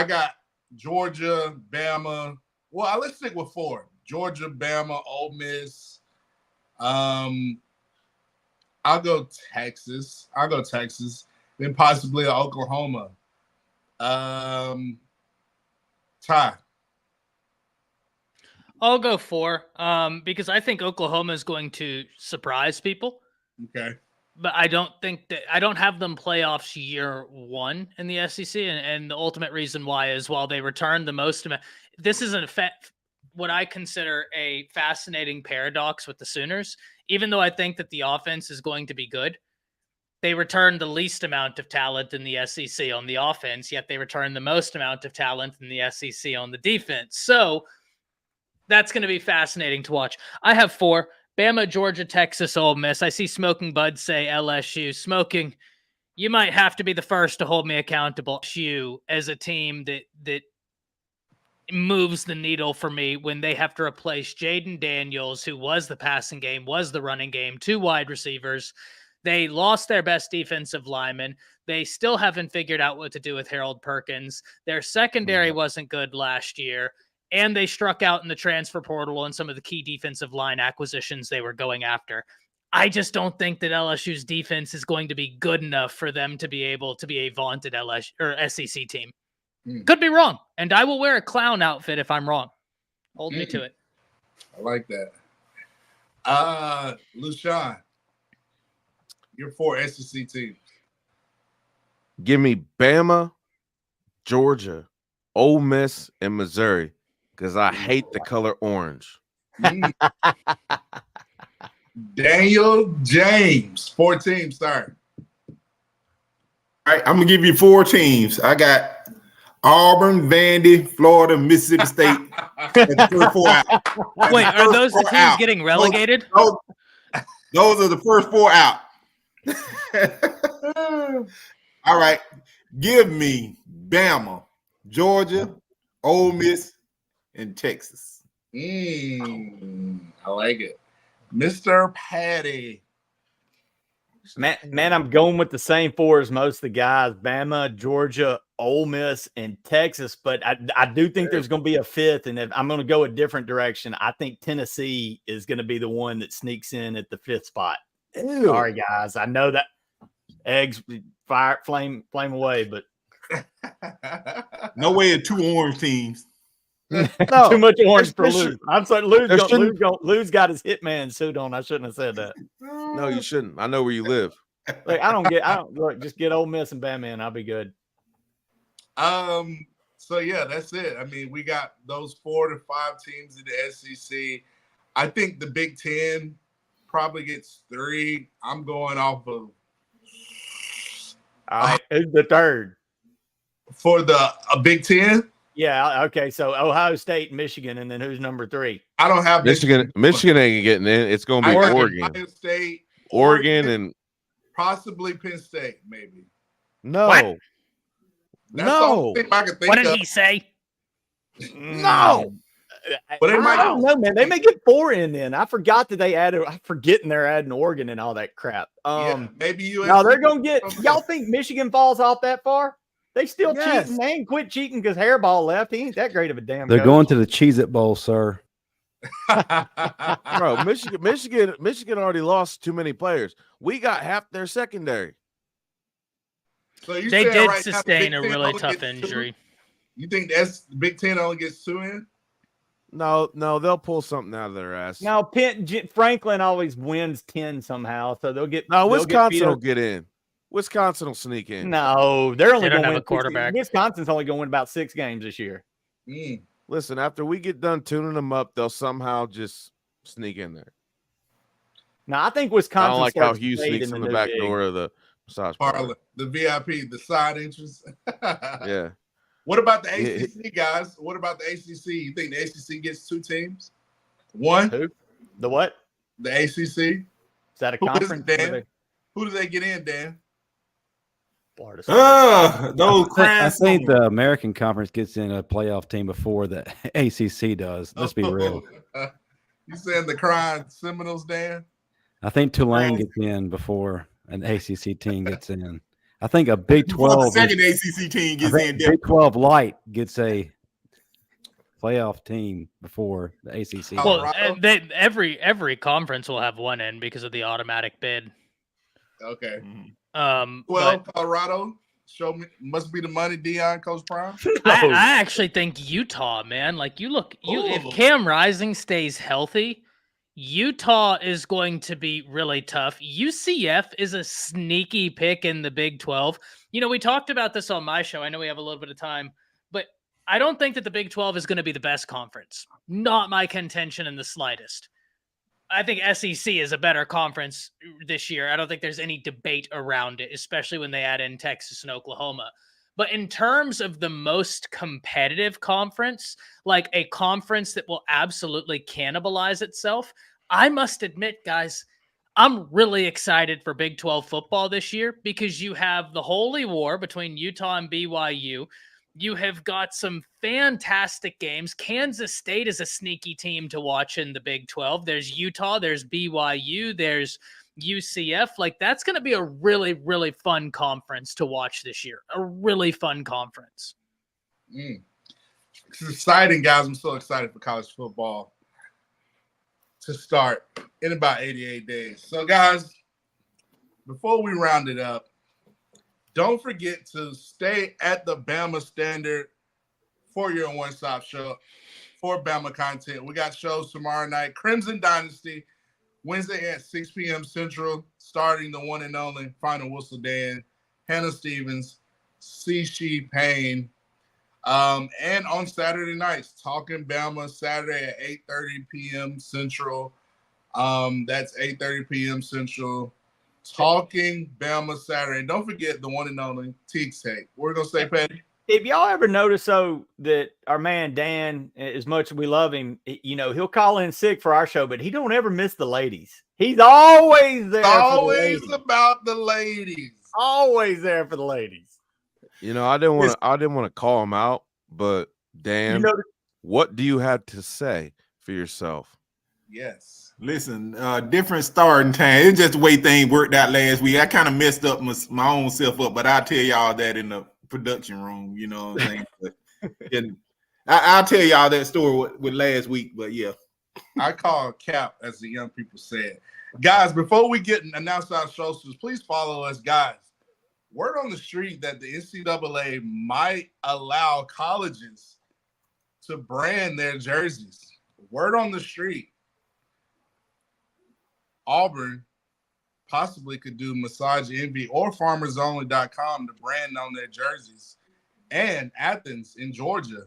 Speaker 1: got Georgia, Bama. Well, let's stick with 4. Georgia, Bama, Ole Miss. I'll go Texas. Then possibly Oklahoma. Ty.
Speaker 4: I'll go 4 because I think Oklahoma is going to surprise people.
Speaker 1: Okay.
Speaker 4: but I don't have them playoffs year one in the SEC. And the ultimate reason why is while they return the most amount, this is what I consider a fascinating paradox with the Sooners. Even though I think that the offense is going to be good, they return the least amount of talent in the SEC on the offense, yet they return the most amount of talent in the SEC on the defense. So that's going to be fascinating to watch. I have 4. Bama, Georgia, Texas, Ole Miss. I see Smoking Bud say LSU. Smoking, you might have to be the first to hold me accountable. LSU as a team that moves the needle for me when they have to replace Jaden Daniels, who was the passing game, was the running game, 2 wide receivers. They lost their best defensive lineman. They still haven't figured out what to do with Harold Perkins. Their secondary wasn't good last year. And they struck out in the transfer portal on some of the key defensive line acquisitions they were going after. I just don't think that LSU's defense is going to be good enough for them to be able to be a vaunted LSU or SEC team. Could be wrong. And I will wear a clown outfit if I'm wrong. Hold me to it.
Speaker 1: I like that. LaShawn, your 4 SEC teams.
Speaker 2: Give me Bama, Georgia, Ole Miss, and Missouri because I hate the color orange.
Speaker 1: Daniel James, 4 teams start.
Speaker 3: All right, I'm gonna give you 4 teams. I got Auburn, Vandy, Florida, Mississippi State. The first 4 out.
Speaker 4: Wait, are those the teams getting relegated?
Speaker 3: Those are the first 4 out. All right, give me Bama, Georgia, Ole Miss, and Texas.
Speaker 1: I like it. Mr. Patty.
Speaker 5: Man, I'm going with the same 4 as most of the guys: Bama, Georgia, Ole Miss, and Texas. But I do think there's going to be a 5th, and if I'm going to go a different direction. I think Tennessee is going to be the one that sneaks in at the 5th spot. Ew. Sorry, guys. I know that eggs flame away, but
Speaker 3: no way of 2 orange teams.
Speaker 5: No, too much orange for Lou. I'm sorry, Lou's got his Hitman suit on. I shouldn't have said that.
Speaker 2: No, you shouldn't. I know where you live.
Speaker 5: Like look, just get Ole Miss and Bama in. I'll be good.
Speaker 1: So yeah, that's it. I mean, we got those 4 to 5 teams in the SEC. I think the Big Ten probably gets 3. I'm going off of.
Speaker 5: All right, who's the 3rd
Speaker 1: for the Big Ten?
Speaker 5: Yeah, okay. So Ohio State, Michigan, and then who's number 3?
Speaker 1: I don't have
Speaker 2: Michigan. Michigan ain't getting in. It's going to be Oregon.
Speaker 1: Ohio State,
Speaker 2: Oregon, and
Speaker 1: possibly Penn State, maybe.
Speaker 2: No.
Speaker 4: What?
Speaker 1: That's the only thing I can think
Speaker 4: what did
Speaker 1: of.
Speaker 4: he say?
Speaker 5: No.
Speaker 1: But
Speaker 5: I don't know, man. They may get 4 in then. I forgot that they added. I'm forgetting they're adding Oregon and all that crap.
Speaker 1: Maybe you.
Speaker 5: No, they're gonna get. Y'all think Michigan falls off that far? They still cheating. They ain't quit cheating because Hairball left. He ain't that great of a damn.
Speaker 6: They're
Speaker 5: coach.
Speaker 6: going to the Cheez-It Bowl, sir.
Speaker 2: Bro, Michigan already lost too many players. We got half their secondary.
Speaker 1: So
Speaker 4: they did sustain a really tough injury.
Speaker 1: 2? You think that's the Big Ten only gets 2 in?
Speaker 2: No, they'll pull something out of their ass.
Speaker 5: No, Franklin always wins 10 somehow, so they'll get.
Speaker 2: No, Wisconsin will get in. Wisconsin will sneak in.
Speaker 5: No, they're only going to win
Speaker 4: a quarterback.
Speaker 5: Wisconsin's only going to win about 6 games this year.
Speaker 2: Listen, after we get done tuning them up, they'll somehow just sneak in there.
Speaker 5: Now, I think Wisconsin.
Speaker 2: I don't like how Hugh sneaks in the back door of the massage parlor.
Speaker 1: The VIP, the side entrance.
Speaker 2: Yeah.
Speaker 1: What about the ACC, guys? What about the ACC? You think the ACC gets 2 teams? 1?
Speaker 5: Who? The what?
Speaker 1: The ACC.
Speaker 5: Is that a conference?
Speaker 1: Dan? Who do they get in, Dan?
Speaker 3: Those
Speaker 6: I think the American Conference gets in a playoff team before the ACC does. Let's be real.
Speaker 1: You saying the crying Seminoles, Dan?
Speaker 6: I think Tulane gets in before an ACC team gets in. I think a Big 12
Speaker 3: second ACC team gets in.
Speaker 6: Big 12 Light gets a playoff team before the ACC.
Speaker 4: Well, every conference will have one in because of the automatic bid.
Speaker 1: Okay.
Speaker 4: Well,
Speaker 1: Colorado must be the money, Deion, Coach Prime.
Speaker 4: I actually think Utah, man. Like if Cam Rising stays healthy, Utah is going to be really tough. UCF is a sneaky pick in the Big 12. We talked about this on my show. I know we have a little bit of time, but I don't think that the Big 12 is going to be the best conference. Not my contention in the slightest. I think SEC is a better conference this year. I don't think there's any debate around it, especially when they add in Texas and Oklahoma. But in terms of the most competitive conference, like a conference that will absolutely cannibalize itself, I must admit, guys, I'm really excited for Big 12 football this year because you have the holy war between Utah and BYU. You have got some fantastic games. Kansas State is a sneaky team to watch in the Big 12. There's Utah, there's BYU, there's UCF. Like, that's going to be a really, really fun conference to watch this year. A really fun conference.
Speaker 1: It's exciting, guys. I'm so excited for college football to start in about 88 days. So, guys, before we round it up, don't forget to stay at the Bama Standard for your one-stop shop for Bama content. We got shows tomorrow night. Crimson Dynasty, Wednesday at 6 p.m. Central, starting the one and only Final Whistle Dan, Hannah Stevens, C. Payne. And on Saturday nights, Talking Bama, Saturday at 8:30 p.m. Central. That's 8:30 p.m. Central. Talking Bama Saturday. And don't forget the one and only Teeks Take. We're going to say, Patty.
Speaker 5: If y'all ever notice, though, that our man Dan, as much as we love him, he'll call in sick for our show, but he don't ever miss the ladies. He's always there.
Speaker 1: Always about the ladies.
Speaker 5: Always there for the ladies.
Speaker 2: I didn't want to call him out, but Dan, what do you have to say for yourself?
Speaker 1: Yes.
Speaker 3: Listen, different starting time. It's just the way things worked out last week. I kind of messed up my own self up, but I'll tell y'all that in the production room. You know what I'm saying? But, I'll tell y'all that story with last week. But yeah,
Speaker 1: I call cap, as the young people said. Guys, before we get announced our socials, please follow us, guys. Word on the street that the NCAA might allow colleges to brand their jerseys. Word on the street. Auburn possibly could do Massage Envy or FarmersOnly.com to brand on their jerseys. And Athens in Georgia,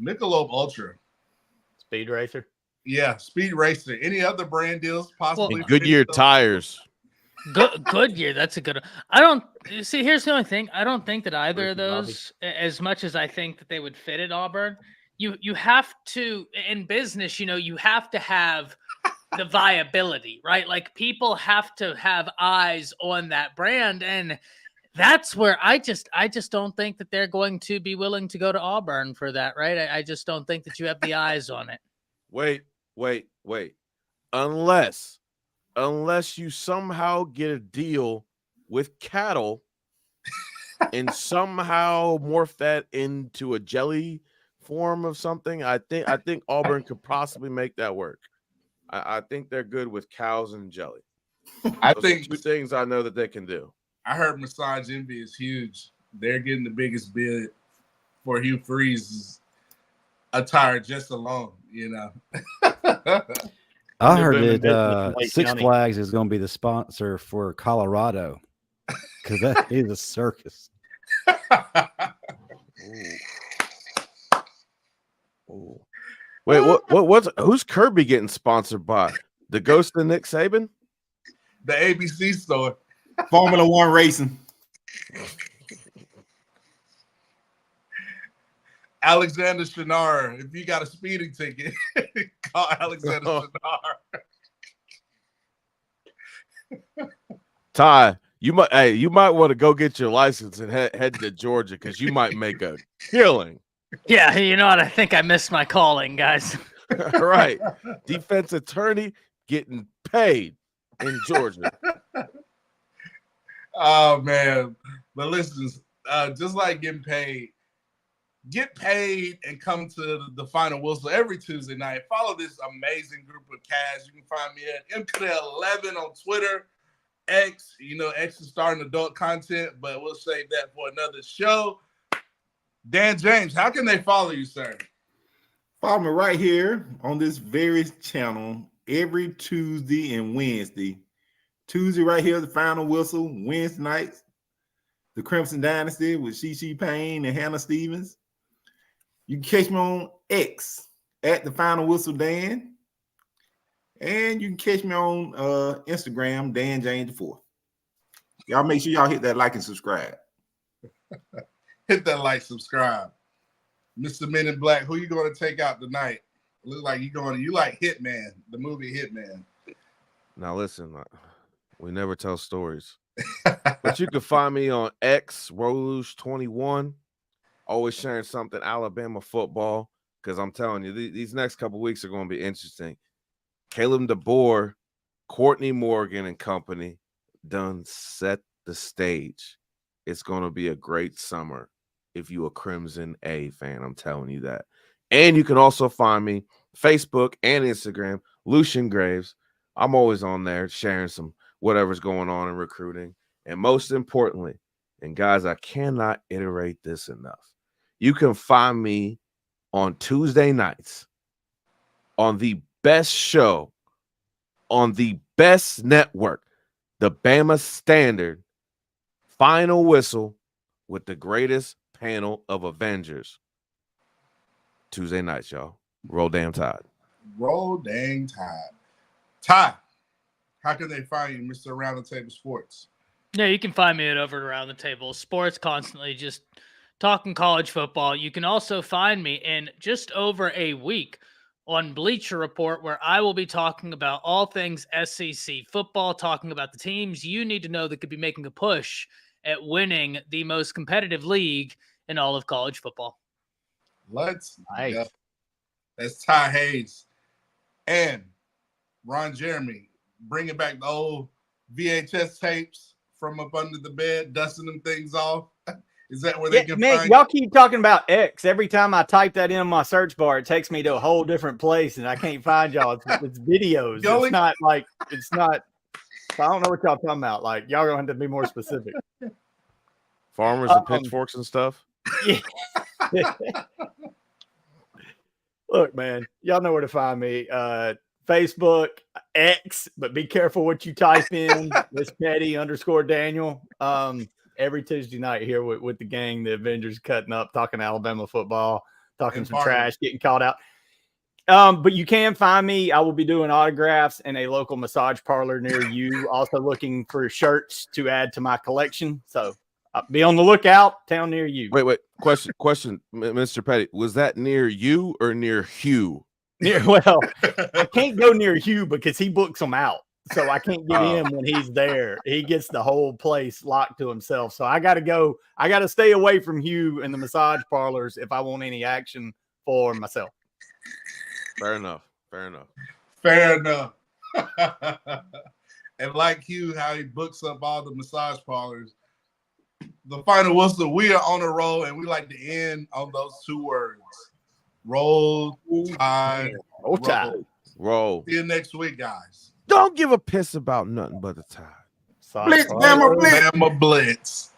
Speaker 1: Michelob Ultra.
Speaker 5: Speed Racer.
Speaker 1: Yeah, Speed Racer. Any other brand deals possibly?
Speaker 2: Goodyear tires.
Speaker 4: Goodyear, that's a good one. I don't see. Here's the only thing. I don't think that either of those, as much as I think that they would fit at Auburn, you have to, in business, you have to have the viability, right? Like, people have to have eyes on that brand, and that's where I just don't think that they're going to be willing to go to Auburn for that, right? I just don't think that you have the eyes on it.
Speaker 2: Wait. Unless you somehow get a deal with cattle and somehow morph that into a jelly form of something, I think Auburn could possibly make that work. I think they're good with cows and jelly.
Speaker 1: I
Speaker 2: Those
Speaker 1: think
Speaker 2: are two things I know that they can do.
Speaker 1: I heard Massage Envy is huge. They're getting the biggest bid for Hugh Freeze's attire just alone,
Speaker 6: I heard that Six Flags is going to be the sponsor for Colorado because that is a circus.
Speaker 2: Ooh. Wait, who's Kirby getting sponsored by? The Ghost of Nick Saban?
Speaker 1: The ABC store.
Speaker 3: Formula One Racing.
Speaker 1: Alexander Shinar. If you got a speeding ticket, call Alexander Shinar.
Speaker 2: Ty, you might want to go get your license and head to Georgia because you might make a killing.
Speaker 4: Yeah, you know what? I think I missed my calling, guys.
Speaker 2: Right. Defense attorney getting paid in Georgia.
Speaker 1: Oh, man. But listen, just like getting paid, get paid and come to the Final Whistle every Tuesday night. Follow this amazing group of cats. You can find me at MCadell11 on Twitter. X, X is starting adult content, but we'll save that for another show. Dan James, how can they follow you, sir?
Speaker 3: Follow me right here on this very channel every Tuesday and Wednesday. Tuesday right here, the final whistle. Wednesday nights, the Crimson Dynasty with She Payne and Hannah Stevens. You can catch me on X at the final whistle Dan. And you can catch me on Instagram, Dan James IV. Y'all make sure y'all hit that like and subscribe.
Speaker 1: Hit that like, subscribe. Mr. Men in Black, who you going to take out tonight? Look like you like Hitman, the movie Hitman.
Speaker 2: Now listen, we never tell stories. But you can find me on X, Rouge21. Always sharing something Alabama football, because I'm telling you, these next couple weeks are going to be interesting. Caleb DeBoer, Courtney Morgan and company done set the stage. It's going to be a great summer if you a Crimson A fan. I'm telling you that. And you can also find me Facebook and Instagram, Lucian Graves. I'm always on there sharing some whatever's going on in recruiting. And most importantly, and guys, I cannot iterate this enough. You can find me on Tuesday nights on the best show on the best network, the Bama Standard Final Whistle with the greatest panel of Avengers. Tuesday nights, y'all. Roll damn Tide.
Speaker 1: Roll dang Tide. Ty, how can they find you, Mr. Around the Table Sports?
Speaker 4: Yeah, you can find me at Over Around the Table Sports, constantly just talking college football. You can also find me in just over a week on Bleacher Report, where I will be talking about all things SEC football, talking about the teams you need to know that could be making a push at winning the most competitive league in all of college football.
Speaker 1: Let's
Speaker 5: Nice.
Speaker 1: go. That's Ty Hayes and Ron Jeremy bringing back the old VHS tapes from up under the bed, dusting them things off. Is that where they can
Speaker 5: man,
Speaker 1: find
Speaker 5: y'all keep talking about X. Every time I type that in my search bar, it takes me to a whole different place, and I can't find y'all. It's videos. It's not like it's not. I don't know what y'all talking about. Like y'all gonna have to be more specific.
Speaker 2: Farmers and pitchforks and stuff.
Speaker 5: Yeah. Look, man, y'all know where to find me. Facebook, X, but be careful what you type in. Miss Petty _Daniel. Every Tuesday night here with the gang, the Avengers cutting up, talking Alabama football, talking some trash, getting called out. But you can find me. I will be doing autographs in a local massage parlor near you. Also looking for shirts to add to my collection. So be on the lookout. Town near you.
Speaker 2: Wait. Question, Mr. Petty. Was that near you or near Hugh?
Speaker 5: Well, I can't go near Hugh because he books them out. So I can't get in when he's there. He gets the whole place locked to himself. So I got to go. I got to stay away from Hugh and the massage parlors if I want any action for myself.
Speaker 2: Fair enough.
Speaker 1: And like Hugh, how he books up all the massage parlors. The final whistle, we are on a roll, and we like to end on those two words. Roll Tide.
Speaker 2: Roll.
Speaker 1: See you next week, guys.
Speaker 2: Don't give a piss about nothing but the Tide.
Speaker 3: Blitz, Bama, blitz.
Speaker 1: Bama Blitz.